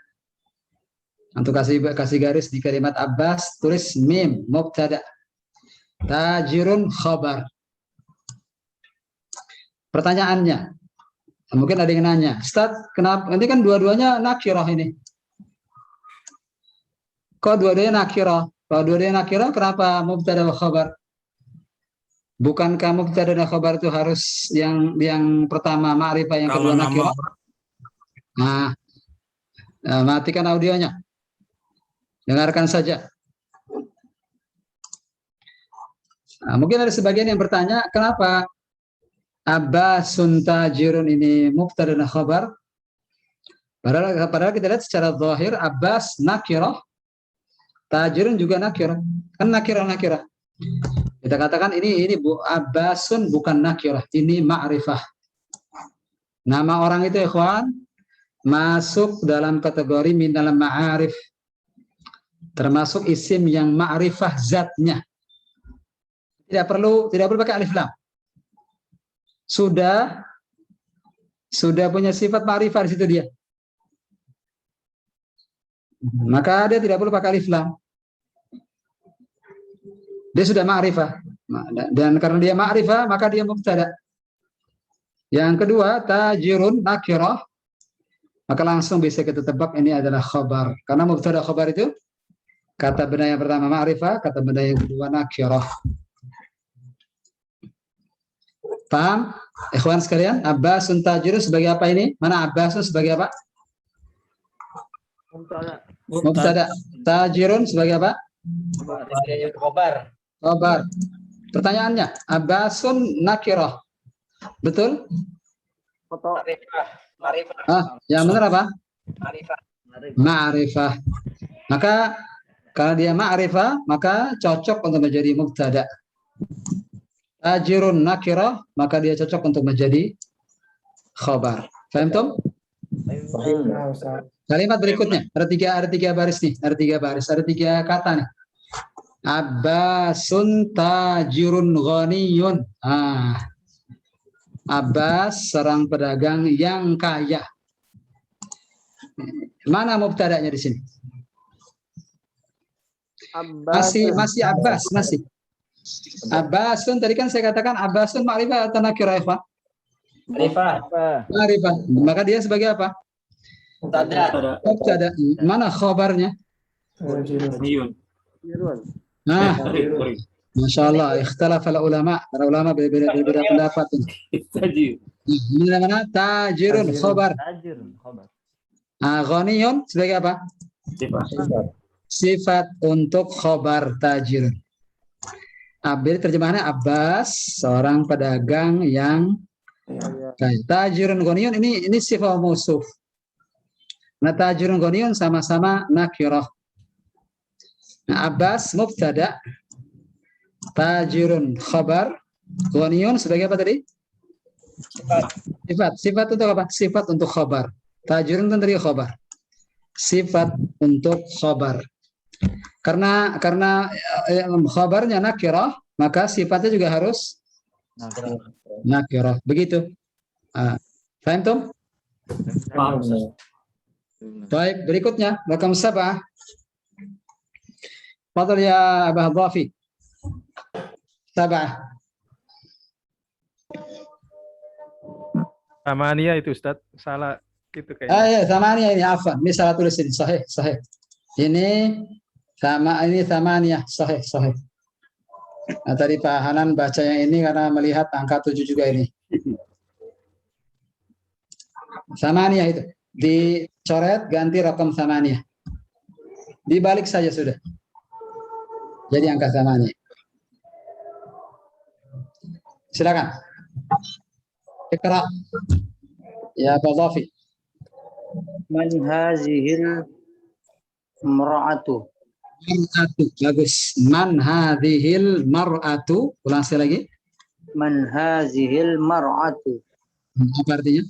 A: Untuk kasih garis di kalimat Abbas, tulis mim mubtada. Tajirun khabar. Pertanyaannya, mungkin ada yang nanya, Ustaz, kenapa? Nanti kan dua-duanya nakirah ini. Kok dua-duanya nakirah? Kalau dua-duanya nakirah, kenapa mubtada wa khabar? Bukankah mubtada dan khabar itu harus yang pertama ma'rifah, yang kedua nakirah? Nah, matikan audionya. Dengarkan saja. Nah, mungkin ada sebagian yang bertanya, kenapa Abbasun tajirun ini mubtada dan khabar? Padahal kita lihat secara zahir Abbas nakirah, tajirun juga nakirah. Kan nakirah. Kita katakan ini Abbasun bukan nakirah, ini ma'rifah. Nama orang itu ikhwan masuk dalam kategori minal ma'arif, termasuk isim yang ma'rifah zatnya. Tidak perlu pakai alif lam. Sudah punya sifat ma'rifah di situ dia. Maka dia tidak perlu pakai alif lam. Dia sudah ma'rifah. Dan karena dia ma'rifah, maka dia mubtada. Yang kedua, tajirun nakirah. Maka langsung bisa kita tebak ini adalah khabar. Karena mubtada khabar itu, kata benda yang pertama ma'rifah, kata benda yang kedua nakirah. Paham? Ikhwan sekalian, Abbasun tajirun sebagai apa ini? Mana Abbasun sebagai apa? Mubtada. Tajirun sebagai apa? Khabar. Pertanyaannya, Abbasun nakirah. Betul? Yang benar apa? Ma'rifah. Maka kalau dia ma'rifah, maka cocok untuk menjadi mubtada. Tajirun nakirah, maka dia cocok untuk menjadi khabar. Paham tuh? Kalimat berikutnya, ada tiga baris nih, ada tiga kata nih. Abbasun tajirun ghaniyun. Abbas seorang pedagang yang kaya. Mana mubtada'nya di sini? Masih Abbas, masih. Abbasun tadi kan saya katakan Abbasun ma'rifah atau nakirah, Pak? Ma'rifah. Maka dia sebagai apa? Mubtada. Mana khabarnya? Nah, Masya Allah, ikhtilaf ulama. Para ulama berbeda pendapat. Ini mana? Tajirun khabar. Ghaniyun sebagai apa? Sifat untuk khabar tajirun. Abir terjemahannya Abbas, seorang pedagang yang kaya. Tajirun ghaniyun ini sifat mausuf. Nah, tajirun ghaniyun sama-sama nakirah. Nah, Abbas mubtada, tajirun khabar, ghaniyun sebagai apa tadi? Sifat untuk apa? Sifat untuk khabar. Tajirun itu dari khabar. Sifat untuk khabar. Karena khabarnya nakirah, maka sifatnya juga harus nakirah. Begitu. Paham tuh? Baik, berikutnya rakam 7. Fadhal ya Abah Dhafi. 7.
F: Samania itu Ustaz, salah gitu kayaknya.
A: Ya, Samania ini afan. Ini salah tulis ini, sahih. Ini Samania, sahih. Nah, tadi Pak Hanan baca yang ini karena melihat angka 7 juga ini. Samania itu dicoret ganti rakam Samania. Dibalik saja sudah. Jadi angka Samania. Silakan. Ikra. Ya Pak Dhafi.
H: Man hazihil mar'atu.
A: Mar'atu, bagus. Man hadhil mar'atu. Ulang sekali lagi.
H: Man hazihil mar'atu.
A: Apa artinya?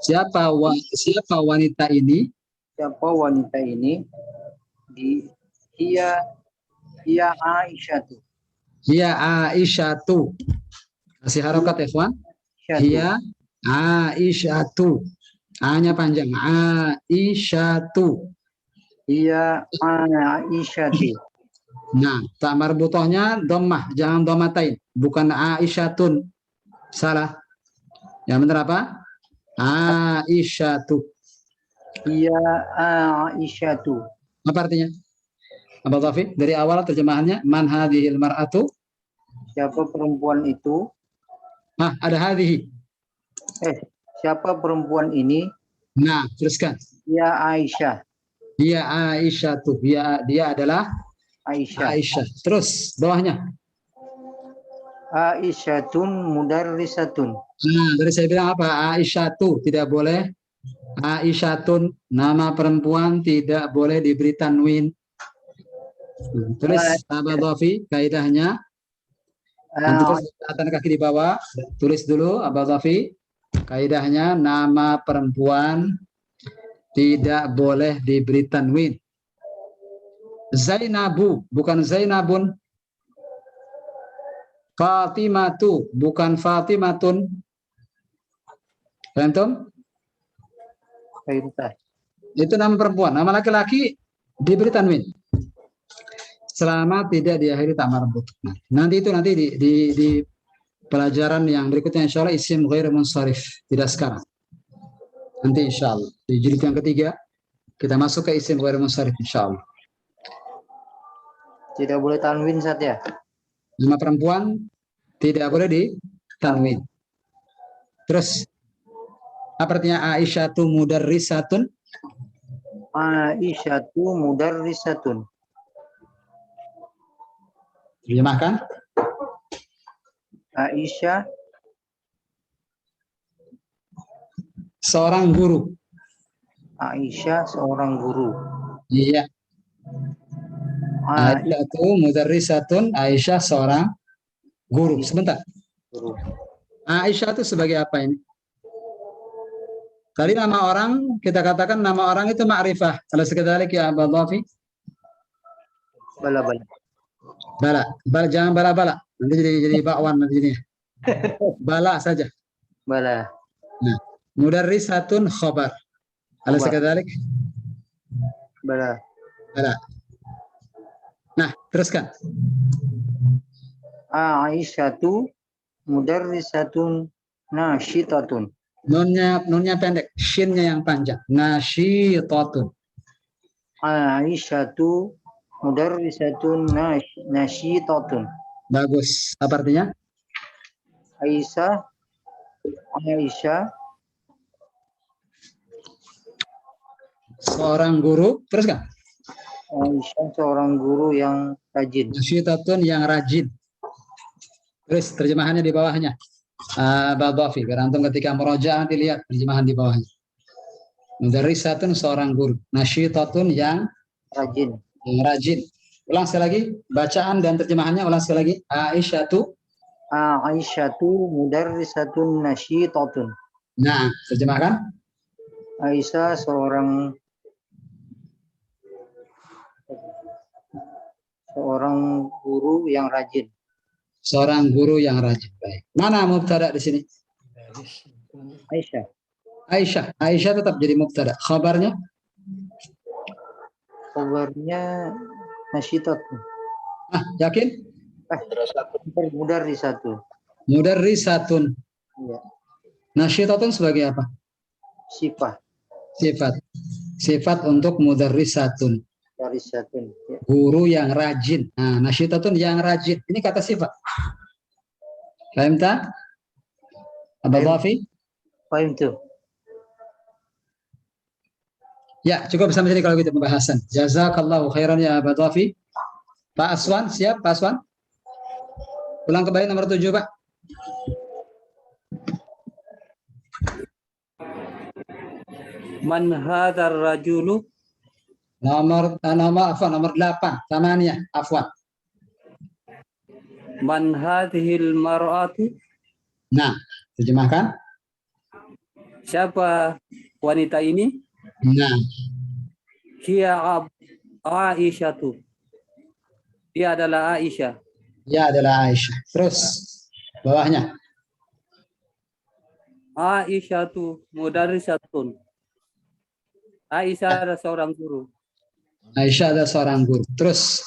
A: Siapa wanita ini?
H: Siapa wanita ini hiya Aisyatu.
I: Hiya Aisyatu. Kasih harokat ya, Ikhwan. Hiya Aisyatu. A-nya panjang. Aisyatu.
H: Hiya Aisyatu.
I: Nah, tak marbutohnya dhammah, jangan dhammatain. Bukan Aisyatun. Salah. Yang benar apa? Aisyatu.
H: Hiya Aisyatu.
I: Apa artinya? Abang Taufik, dari awal terjemahannya man hadhil mar'atu.
H: Siapa perempuan itu?
I: Ada hadhihi.
H: Siapa perempuan ini?
I: Nah, teruskan.
H: Hiya Aisyah.
I: Dia Aisyatu. Dia adalah
H: Aisyah.
I: Aisyah. Terus bawahnya.
H: Aisyatun mudarrisatun.
I: Nah, dari saya bilang apa? Aisyatu tidak boleh. Aisyatun nama perempuan tidak boleh diberi tanwin. Tulis Abang Dhafi kaidahnya. Nanti kelihatan kaki di bawah. Tulis dulu Abang Dhafi. Kaidahnya nama perempuan tidak boleh diberi tanwin. Zainabu bukan Zainabun. Fatimatu bukan Fatimatun. Paham? Itu nama perempuan. Nama laki-laki diberi tanwin. Selama tidak diakhiri tak marbut. Nah, nanti di pelajaran yang berikutnya insya Allah isim ghair munsharif. Tidak sekarang. Nanti insya Allah. Di jilid yang ketiga kita masuk ke isim ghair munsharif insya Allah.
H: Tidak boleh tanwin saja.
I: Nama perempuan tidak boleh di tanwin. Terus apa artinya Aisyatu mudarrisatun?
H: Aisyatu mudarrisatun.
I: Terjemahkan.
H: Aisyah
I: seorang guru.
H: Aisyah seorang guru.
I: Iya. Aisyatu mudarrisatun. Aisyah seorang guru. Sebentar. Aisyah itu sebagai apa ini? Tadi nama orang, kita katakan nama orang itu ma'rifah. Kalau sekedalik ya Abang Dhafi.
H: Bala-bala.
I: Bala, jangan bala-bala. Nanti jadi bakwan nanti jadinya. Bala saja.
H: Bala.
I: Nah, mudarrisatun khobar. Kalau sekedalik.
H: Bala.
I: Nah, teruskan.
H: Aisyatu mudarrisatun nasyitatun.
I: Nunnya pendek, shinnya yang panjang. Nasyitatun.
H: Aisyatu mudarrisatun nasyitatun.
I: Bagus. Apa artinya?
H: Aisyah
I: seorang guru. Teruskan.
H: Aisyah seorang guru yang rajin.
I: Nasyitatun yang rajin. Terus terjemahannya di bawahnya. Abang Dhafi, biar antum ketika murojaah dilihat terjemahan di bawahnya. Mudarrisatun seorang guru. Nasyitatun yang rajin. Ulang sekali lagi bacaan dan terjemahannya. Ulang sekali lagi. Aisyatu
H: mudarrisatun nasyitatun.
I: Nah, terjemahkan.
H: Aisyah seorang guru yang rajin.
I: Seorang guru yang rajin. Baik. Mana mubtada di sini? Aisyah tetap jadi mubtada. Khabarnya?
H: Nasyitatun.
I: Yakin? Mudarrisatun.
H: Ya.
I: Nasyitatun sebagai apa? Sifat untuk mudarrisatun.
H: Ya.
I: Guru yang rajin. Nah, nasyitatun yang rajin. Ini kata sifat. Paham tak? Abang Dhafi?
H: Paham tuh.
I: Ya, cukup sampai sini kalau gitu pembahasan. Jazakallahu khairan ya Abang Dhafi. Pak Aswan, siap Pak Aswan? Ulang kembali nomor 7, Pak.
H: Man hadzal rajulu?
I: Nomor 8, tamania, afwan.
H: Man hadhil mar'atu?
I: Nah, terjemahkan.
H: Siapa wanita ini?
I: Nah,
H: Hiya Aisyatu. Dia adalah Aisyah.
I: Dia adalah Aisyah. Terus bawahnya.
H: Aisyatu mudarrisatun. Aisyah adalah seorang guru.
I: Aisyah adalah seorang guru. Terus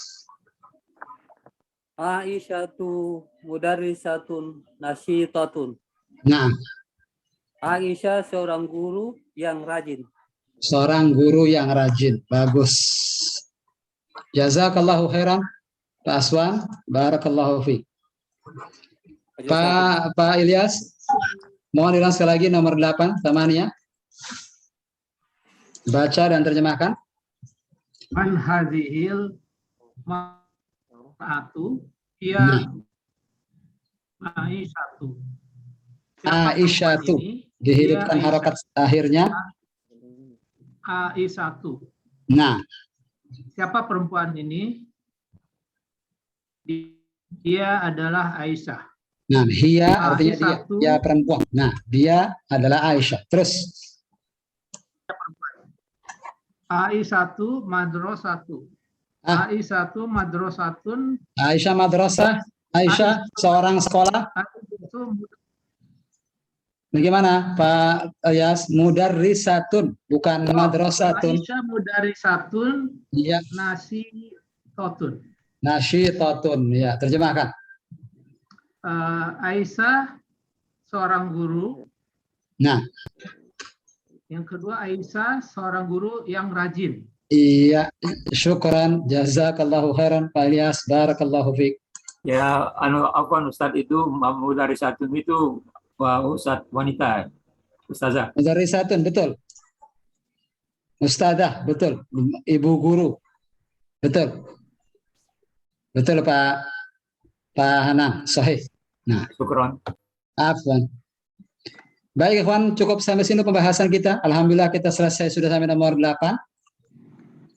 H: Aisyatu mudarrisatun nasyitatun.
I: nah,
H: Aisyah seorang guru yang rajin.
I: seorang guru yang rajin. Bagus. Jazakallahu khairan. Pak Aswan, barakallahu fiik. Pak Ilyas, mohon diulang sekali lagi nomor 8, Tamania. Baca dan terjemahkan.
K: Man hadhil ma'atu ia Aisyatu.
I: Aisyatu. Dihidupkan harokat akhirnya.
K: Aisyatu.
I: Nah,
K: Siapa perempuan ini? Dia adalah Aisyah.
I: nah, hiya artinya
K: Aisyatu.
I: dia perempuan. Nah, dia adalah Aisyah. Terus
K: Aisyatu madrasatu. Aisyatu madrasatun.
I: Aisyah madrasah. Aisyah seorang sekolah. Bagaimana Pak Ilyas? Mudarrisatun, bukan madrasatun.
K: Aisyah mudarrisatun.
I: Iya.
K: Nasyitatun.
I: Nasyitatun, ya, terjemahkan.
K: Aisyah seorang guru.
I: Nah,
K: Yang kedua Aisyah seorang guru yang rajin.
I: iya, syukran, jazakallahu khairan Pak Ilyas, barakallahu fiik.
J: Ya, Ustaz itu mudarrisatun itu Ustaz wanita, Ustazah.
I: Mudarrisatun, betul. Ustadzah, betul. Ibu guru, betul. Betul Pak Hanan, sahih. Nah,
J: Syukron.
I: afwan. Baik, ikhwan, cukup sampai sini pembahasan kita. Alhamdulillah kita selesai sudah sampai nomor 8.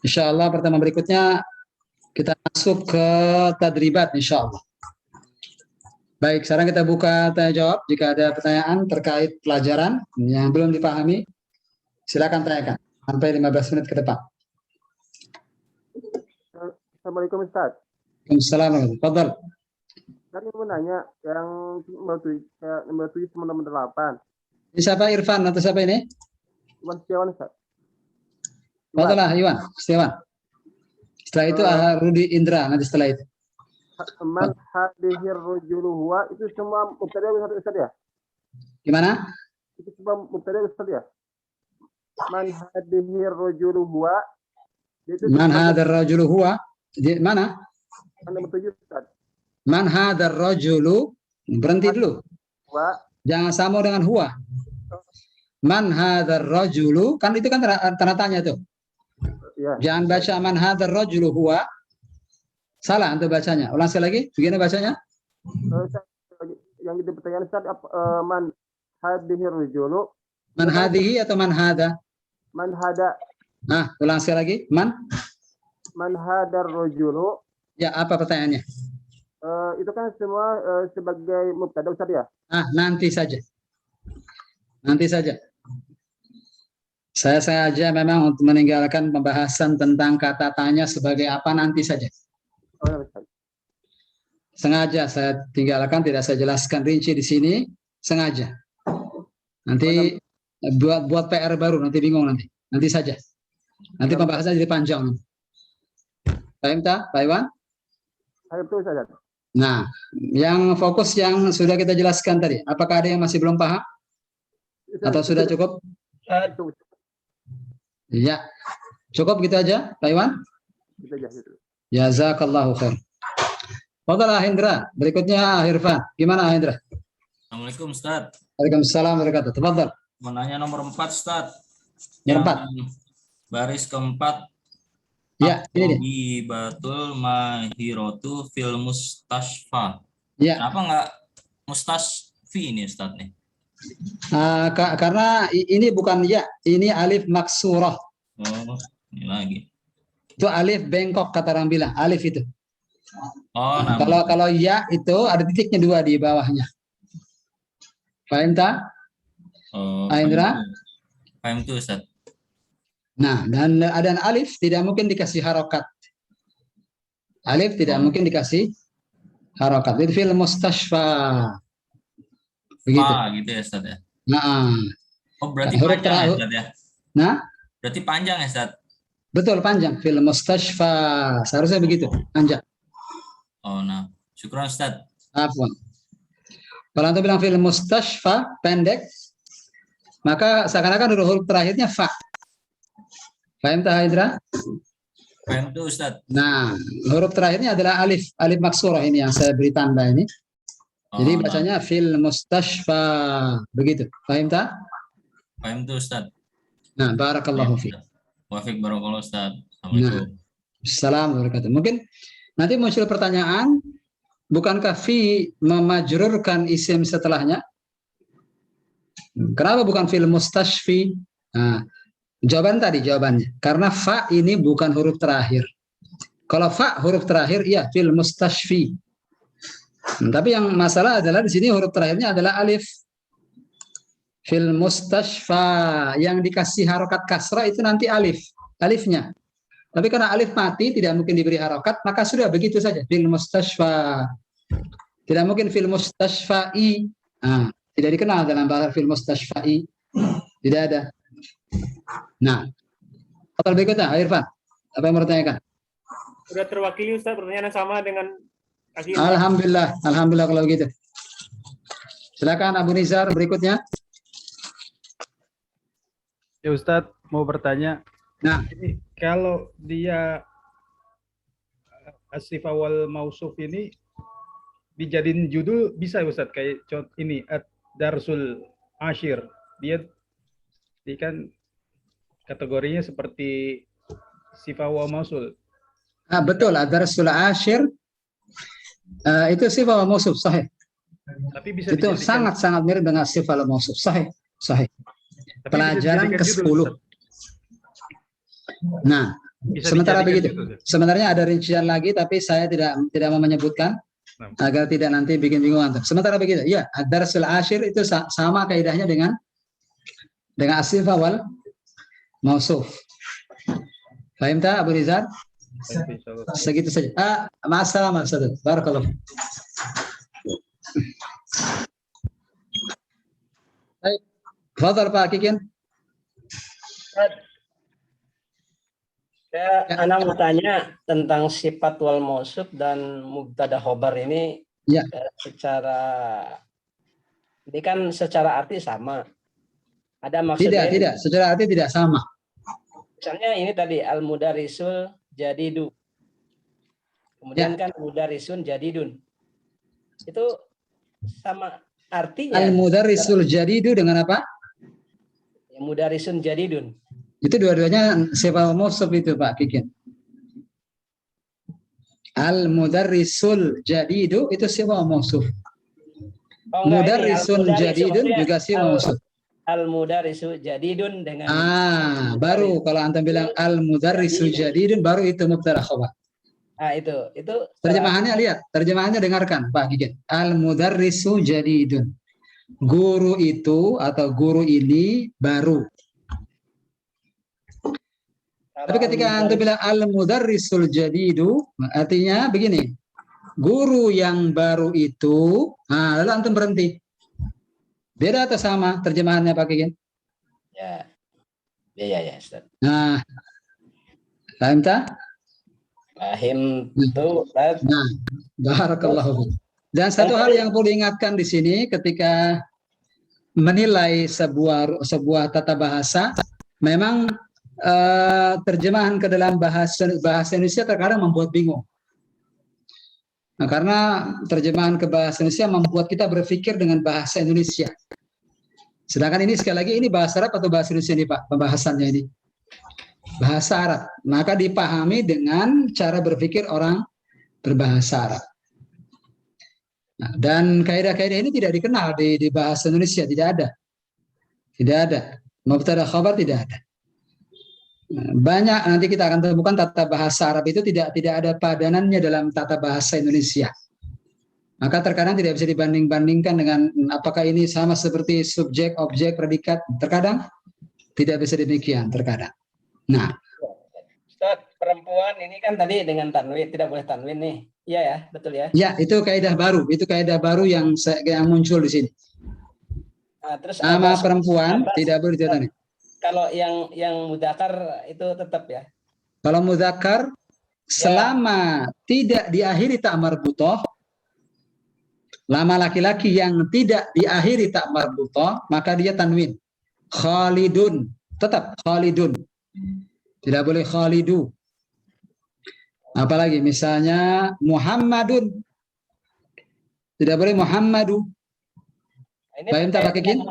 I: Insyaallah pertemuan berikutnya kita masuk ke tadribat insyaallah. Baik, sekarang kita buka tanya jawab. Jika ada pertanyaan terkait pelajaran yang belum dipahami, silakan tanyakan sampai 15 menit ke depan.
C: Assalamualaikum Ustaz.
I: Waalaikumsalam. Fadhal.
C: Tadi mau nanya yang nomor 7 sama nomor 8.
I: Ini siapa, Irfan atau siapa ini?
C: Iwan Setiawan Ustaz.
I: Fadhal, Iwan Setiawan. Setelah itu Rudi Indra nanti setelah itu.
C: Man hadhir rajulu huwa itu semua mubtada Ustaz ya?
I: Gimana?
C: Itu semua mubtada Ustaz ya? Man hadhir rajulu huwa.
I: Man hadzal rajulu huwa. Di mana?
C: Nomor 7 Ustaz.
I: Man hadzal rajulu, berhenti dulu.
C: Huwa.
I: Jangan sama dengan huwa. Man hadzal rajulu, kan itu kan tanda tanya tuh.
C: Ya.
I: Jangan baca man hadzal rajulu huwa. Salah untuk bacanya. Ulang sekali lagi. Begini bacanya.
C: Yang itu pertanyaan Ustaz man hadhir rajulu.
I: Man hadhihi atau man hadha?
C: Man hada.
I: Nah, ulang sekali lagi. Man
C: hadar rajulu.
I: Ya, apa pertanyaannya?
C: Itu kan semua sebagai mubtada Ustaz ya?
I: Nanti saja. Nanti saja. Saya sengaja memang untuk meninggalkan pembahasan tentang kata tanya sebagai apa nanti saja.
C: Oh, ya, Ustaz.
I: Sengaja saya tinggalkan, tidak saya jelaskan rinci di sini, sengaja. Nanti buat PR baru, nanti bingung nanti. Nanti saja. Nanti pembahasan jadi panjang. Paham tak, Pak Iwan?
C: Saya betul saja.
I: Nah, yang fokus yang sudah kita jelaskan tadi, apakah ada yang masih belum paham? Atau sudah cukup? Ya, cukup gitu aja, Pak Iwan?
C: Gitu aja. Gitu.
I: Jazakallahu khair. Fadhal Hendra, berikutnya Irfan. Gimana Hendra?
L: Assalamualaikum Ustaz.
I: Waalaikumsalam warahmatullahi wabarakatuh. Tafadhal.
L: Mau nanya nomor 4 Ustaz.
I: Nomor 4.
L: Baris keempat.
I: Ya, ini dia.
L: Batul mahirotu fil mustashfa.
I: Ya.
L: Kenapa nggak mustashfi ini Ustaz nih?
I: Karena ini bukan ya, ini alif maksurah.
L: Oh, ini lagi.
I: Itu alif bengkok kata orang bilang, alif itu.
L: Oh,
I: kalau ya itu ada titiknya 2 di bawahnya. Paham tak?
L: Oh,
I: Indra?
L: paham itu Ustaz.
I: Nah, dan ada alif tidak mungkin dikasih harokat.
A: Alif tidak mungkin dikasih harokat. Itu fil mustashfa. Begitu.
L: Gitu ya Ustaz ya.
A: Nah,
L: Oh berarti
A: huruf
L: panjang ya
A: terakhir.
L: Ustaz ya.
A: Nah,
L: Berarti panjang ya Ustaz.
A: betul panjang. Fil mustashfa. Seharusnya begitu, panjang.
L: Oh nah, syukran Ustaz.
A: Afwan. Kalau antum bilang fil mustashfa pendek, maka seakan-akan huruf terakhirnya fa. Paham tak Indra?
L: Paham tuh Ustaz.
A: Nah, huruf terakhirnya adalah alif, alif maksurah ini yang saya beri tanda ini. Jadi
L: Oh,
A: bacanya fil mustashfa. Begitu. Paham tak?
L: Paham tuh Ustaz.
A: Nah, barakallahu fiik.
L: Wafik barakallahu Ustaz. Assalamualaikum.
A: Assalamualaikum warahmatullahi wabarakatuh. Mungkin nanti muncul pertanyaan, bukankah fi memajrurkan isim setelahnya? Kenapa bukan fil mustashfi? Nah, jawabannya. Karena fa ini bukan huruf terakhir. Kalau fa huruf terakhir, iya fil mustashfi. Tapi yang masalah adalah di sini huruf terakhirnya adalah alif. Fil mustashfa yang dikasih harokat kasrah itu nanti alifnya. Tapi karena alif mati tidak mungkin diberi harokat, maka sudah begitu saja fil mustashfa. Tidak mungkin fil mustashfa'i. Nah, tidak dikenal dalam bahasa fil mustashfa'i. Tidak ada. Nah, soal berikutnya, Irfan, apa yang mau ditanyakan?
M: Sudah terwakili Ustaz, pertanyaan yang sama dengan Aki.
A: Alhamdulillah kalau begitu. Silakan Abu Nizar berikutnya.
F: Ya Ustadz, mau bertanya.
A: Nah,
F: ini kalau dia asif awal mausuf ini dijadiin judul bisa ya Ustadz, kayak contoh ini Ad-Darsul Ashir. Dia kan kategorinya seperti sifat wa mausul.
A: Betul, Ad-Darsul Ashir itu sifat wa mausuf sahih.
F: Tapi bisa
A: itu sangat-sangat mirip dengan sifat wa mausuf sahih.
F: Tapi
A: pelajaran ke-10. Nah, sementara begitu. Sebenarnya ada rincian lagi tapi saya tidak mau menyebutkan agar tidak nanti bikin bingung antum. Sementara begitu. Ya, Ad-Darsul Ashir itu sama kaidahnya dengan as-sifah wal mausuf. Paham tak Abu Rizal? Segitu saja. Ma'assalamah Ustaz. Barakallahu. Baik. Fadhal Pak Kikin.
N: Ana mau tanya tentang sifat wal mausuf dan mubtada khobar ini.
A: Ya.
N: Ini kan secara arti sama. Ada maksudnya?
A: Tidak. Secara arti tidak sama.
N: Misalnya ini tadi al-mudarisul jadidu. Kemudian kan mudarisun jadidun. Itu sama artinya.
A: Al-mudarrisul jadidu dengan apa?
N: Mudarisun jadidun.
A: Itu dua-duanya sifat mausuf itu Pak Kikin. Al-mudarrisul jadidu itu sifat mausuf. Mudarrisun jadidun juga sifat mausuf.
N: Al-mudarrisu jadidun dengan
A: baru kalau antum bilang al-mudarrisu jadidun baru itu mubtada khabar.
N: Itu
A: terjemahannya lihat, terjemahannya dengarkan Pak Kikin. Al-mudarrisu jadidun. Guru itu atau guru ini baru. Tapi ketika antum bilang al-mudarrisul jadidu, artinya begini. Guru yang baru itu, lalu antum berhenti. Beda atau sama terjemahannya Pak Kikin?
N: Ya, Ustaz.
A: Nah, paham tak?
N: Paham tuh.
A: Nah, barakallahu. Dan satu hal yang perlu diingatkan di sini ketika menilai sebuah tata bahasa, memang terjemahan ke dalam bahasa Indonesia terkadang membuat bingung. Nah, karena terjemahan ke bahasa Indonesia membuat kita berpikir dengan bahasa Indonesia. Sedangkan ini sekali lagi ini bahasa Arab atau bahasa Indonesia ini Pak, pembahasannya ini. Bahasa Arab. Maka dipahami dengan cara berpikir orang berbahasa Arab. Nah, dan kaidah-kaidah ini tidak dikenal di bahasa Indonesia, tidak ada. Mubtada khabar tidak ada. Banyak nanti kita akan temukan tata bahasa Arab itu tidak ada padanannya dalam tata bahasa Indonesia. Maka terkadang tidak bisa dibanding-bandingkan dengan apakah ini sama seperti subjek, objek, predikat. Terkadang tidak bisa demikian, terkadang. Nah,
N: perempuan ini kan tadi dengan tanwin, tidak boleh tanwin nih. Iya ya, betul ya.
I: Ya, itu kaidah baru. Itu kaidah baru yang muncul di sini.
N: Nah, terus
I: Nama
N: abas,
I: perempuan
N: abas,
I: tidak boleh ditanwin.
N: kalau yang mudzakkar itu tetap ya.
I: Kalau mudzakkar selama tidak diakhiri tak marbutoh, lama laki-laki yang tidak diakhiri tak marbutoh, maka dia tanwin. Khalidun, tetap Khalidun. Tidak boleh Khalidu. Apalagi misalnya Muhammadun. Tidak boleh Muhammadu.
N: Ini
I: Paham tak Pak Kikin?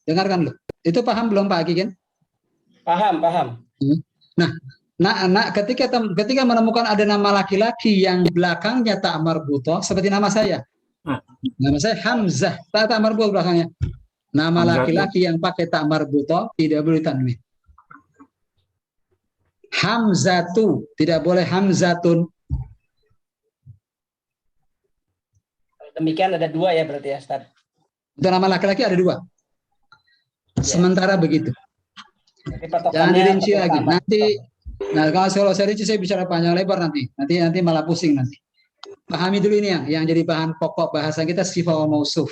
I: Dengarkan lo. Itu paham belum Pak Kikin?
N: Paham.
I: Nah, ketika menemukan ada nama laki-laki yang belakangnya tak marbutoh, seperti nama saya. Nama saya Hamzah, tak marbutoh belakangnya. Nama laki-laki yang pakai tak marbutoh tidak boleh tanwin. Hamzatu, tidak boleh Hamzatun.
N: Demikian ada dua ya berarti ya, Ustaz.
I: Untuk nama laki-laki ada dua. Sementara begitu.
N: Jadi
I: jangan dirinci lagi. Nah kalau saya rinci saya bicara panjang lebar nanti malah pusing nanti. Pahami dulu ini yang jadi bahan pokok bahasa kita sifat wa mausuf.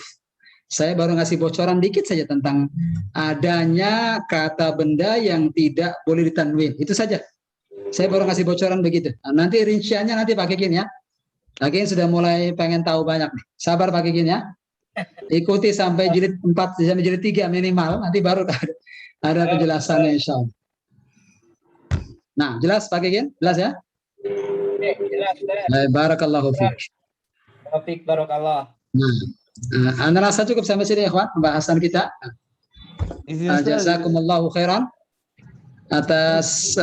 I: Saya baru ngasih bocoran dikit saja tentang adanya kata benda yang tidak boleh ditanwin. Itu saja. Saya baru ngasih bocoran begitu. Nah, nanti rinciannya nanti Pak Kikin ya. Pak Kikin sudah mulai pengen tahu banyak nih. Sabar Pak Kikin ya. Ikuti sampai jilid 4 sampai jilid 3 minimal. Nanti baru ada penjelasannya insya Allah. Nah, jelas Pak Kikin? Jelas ya?
N: Jelas.
I: Barakallahu fiik.
N: Taufik barakallah.
I: Nah, Anda rasa cukup sampai sini ya, pembahasan kita. Jazakumullahu khairan atas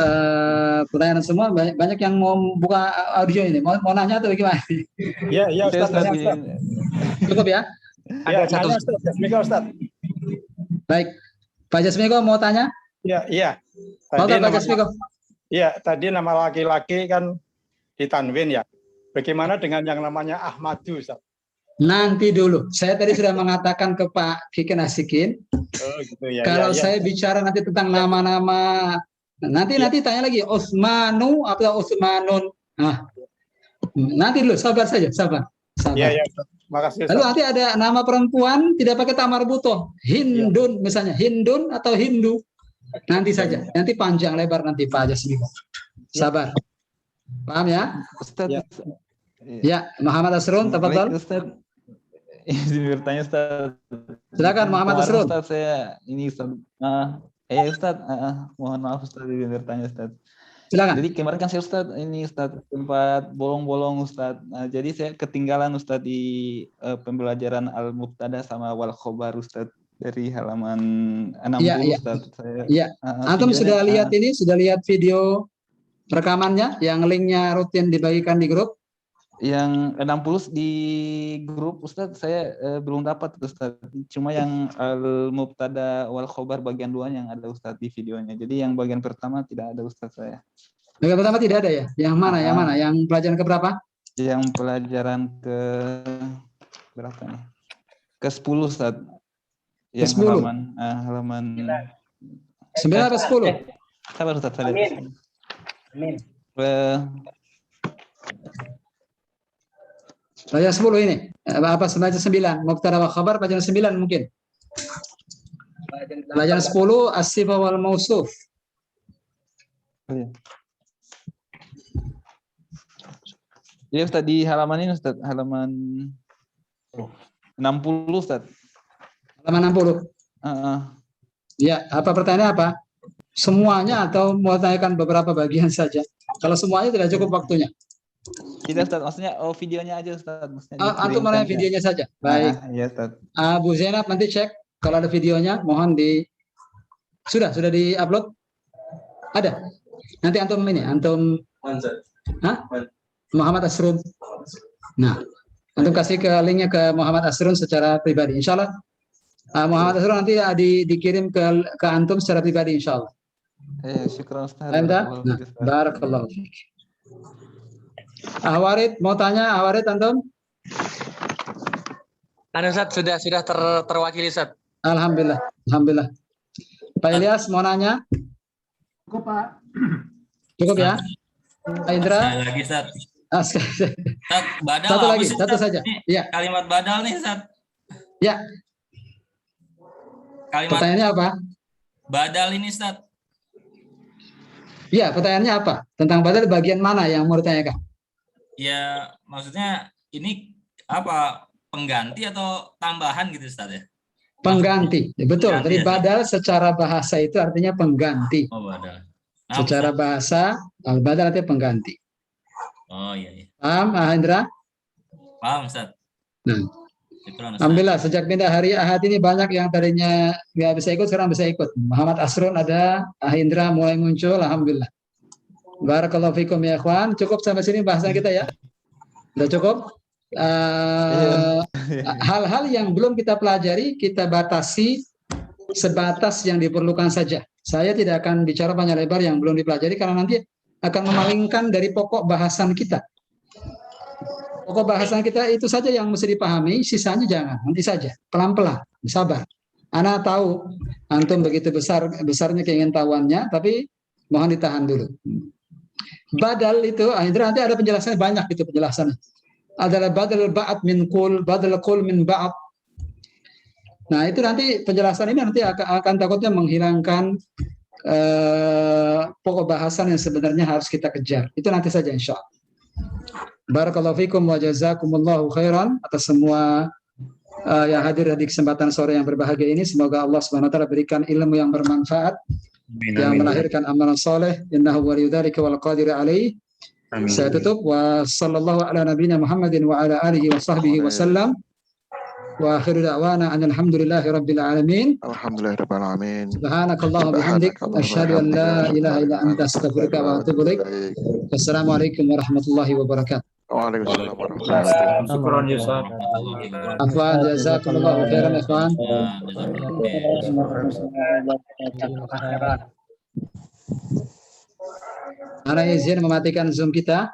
I: pertanyaan semua. Banyak yang mau buka audio ini, mau nanya atau bagaimana?
G: Iya, Ustaz.
I: Cukup ya?
G: Ada satu. Ustaz.
I: Baik, Pak Jasmiko mau tanya?
G: Iya.
I: Pak Jasmiko.
G: Iya, tadi nama laki-laki kan ditanwin ya. Bagaimana dengan yang namanya Ahmadu, Ustaz?
I: Nanti dulu. Saya tadi sudah mengatakan ke Pak Kikin Asikin.
G: Oh, gitu ya.
I: Kalau saya bicara nanti tentang nama-nama, nanti tanya lagi Utsmanu atau Utsmanun. Nah, nanti dulu sabar saja, sabar.
G: Iya. Makasih.
I: Lalu nanti ada nama perempuan tidak pakai ta marbutoh. Hindun misalnya, Hindun atau Hindu. Nanti saja. Nanti panjang lebar nanti Pak Jasmiko. Sabar. Paham ya?
O: Ustaz.
I: Ya, Muhammad Asrun, tafadhol.
O: Ustaz. Izin bertanya Ustaz.
I: Silakan Muhammad Asrun.
O: Ustaz, saya ini Ustaz. Ustaz, mohon maaf Ustaz izin bertanya Ustaz.
I: Silakan.
O: Jadi kemarin kan saya Ustaz tempat bolong-bolong Ustaz. Jadi saya ketinggalan Ustaz di pembelajaran al-mubtada sama wal khobar Ustaz dari halaman 60 Ustaz.
I: Iya. Antum sudah lihat ini? Sudah lihat video rekamannya yang linknya rutin dibagikan di grup?
O: Yang 60 di grup Ustadz saya belum dapat Ustadz. Cuma yang al-mubtada wal khobar bagian 2 yang ada Ustadz di videonya. Jadi yang bagian pertama tidak ada Ustadz saya.
I: Bagian pertama tidak ada ya? Yang mana? Yang mana? Yang pelajaran ke berapa?
O: Yang pelajaran ke berapa nih? Ke 10 Ustadz. Yang
I: ke 10?
O: Halaman
I: 9 atau 10?
O: Sabar Ustadz.
N: Amin.
I: Pelajaran 10 ini. Apa pelajaran 9? Mubtada wa khabar pelajaran 9 mungkin. Pelajaran 10 as-sifah wal mausuf.
O: Iya Ustaz di halaman ini Ustaz, halaman 60 Ustaz.
I: Halaman 60. Ya, apa pertanyaan apa? Semuanya atau mau tanyakan beberapa bagian saja? Kalau semuanya tidak cukup waktunya.
O: Tidak Ustaz, maksudnya videonya aja Ustaz.
I: Antum mana videonya saja. Baik.
O: Iya Ustaz.
I: Bu Zainab nanti cek kalau ada videonya, mohon di sudah di-upload? Ada. Nanti antum Muhammad Asrun. Nah, antum kasih ke linknya ke Muhammad Asrun secara pribadi. Insyaallah Muhammad Asrun nanti dikirim ke antum secara pribadi insyaallah.
O: Syukran Ustaz.
I: Barakallahu fiik. Ahwarid mau tanya, Ahwarid antum?
P: Ustaz sudah terwakili Ustaz.
I: Alhamdulillah. Pak Ilyas mau nanya?
K: Kok Pak?
A: Cukup ya? Indra?
L: Sekali lagi, Ustaz. Ustaz, badal
A: Satu
L: apa
A: lagi,
L: sih,
A: satu
L: Ustaz?
A: saja.
L: Ini
A: Ya.
L: kalimat badal nih, Ustaz.
A: Ya.
L: Kalimat
A: Pertanyaannya apa?
L: badal ini, Ustaz.
A: Ya, pertanyaannya apa? Tentang badal bagian mana yang mau ditanyakan?
L: Ya, maksudnya ini apa? Pengganti atau tambahan gitu, Ustaz ya?
A: Pengganti. Ya, betul.
L: Pengganti
A: Jadi
L: ya,
A: badal secara bahasa itu artinya pengganti.
L: Oh, badal. Nah,
A: Secara
L: Ustaz.
A: bahasa, badal artinya pengganti.
L: Oh, iya, iya.
A: Paham, Indra?
L: Paham, Ustaz.
A: Nah,
L: Syukron, Ustaz.
A: alhamdulillah sejak pindah hari Ahad ini banyak yang tadinya nggak bisa ikut sekarang bisa ikut. Muhammad Asrun ada, Indra mulai muncul, alhamdulillah. Barakallahu fikum ya ikhwan. Cukup sampai sini bahasan kita ya. Sudah cukup? Hal-hal yang belum kita pelajari kita batasi sebatas yang diperlukan saja. Saya tidak akan bicara panjang lebar yang belum dipelajari karena nanti akan memalingkan dari pokok bahasan kita. Pokok bahasan kita itu saja yang mesti dipahami, sisanya jangan, nanti saja, pelan-pelan, sabar. Ana tahu antum begitu besarnya keingintahuannya, tapi mohon ditahan dulu. Badal itu, Indra nanti ada penjelasannya banyak itu penjelasannya. Adalah badal ba'at min qul, badal qul min ba'at. Nah itu nanti penjelasan ini nanti akan takutnya menghilangkan pokok bahasan yang sebenarnya harus kita kejar. Itu nanti saja insya Allah. Barakallahu fikum wa jazakumullahu khairan atas semua yang hadir di kesempatan sore yang berbahagia ini. Semoga Allah Subhanahu wa taala berikan ilmu yang bermanfaat, yang melahirkan amalan soleh. Innahu waliyudzalika wal qadiru alaih. Saya tutup wa sallallahu ala nabiyina Muhammadin wa ala alihi wa sahbihi wa sallam. Wa akhiru da'wana alhamdulillahi rabbil alamin.
D: Alhamdulillahirabbil alamin.
A: Subhanakallahumma bihamdik asyhadu an la ilaha illa anta astaghfiruka wa atubu ilaik. Wassalamualaikum warahmatullahi wabarakatuh.
D: Waalaikumsalam warahmatullahi wabarakatuh.
J: Syukron, Ustaz.
A: Afwan, jazakumullahu khairan ikhwan. Ana izin mematikan Zoom kita.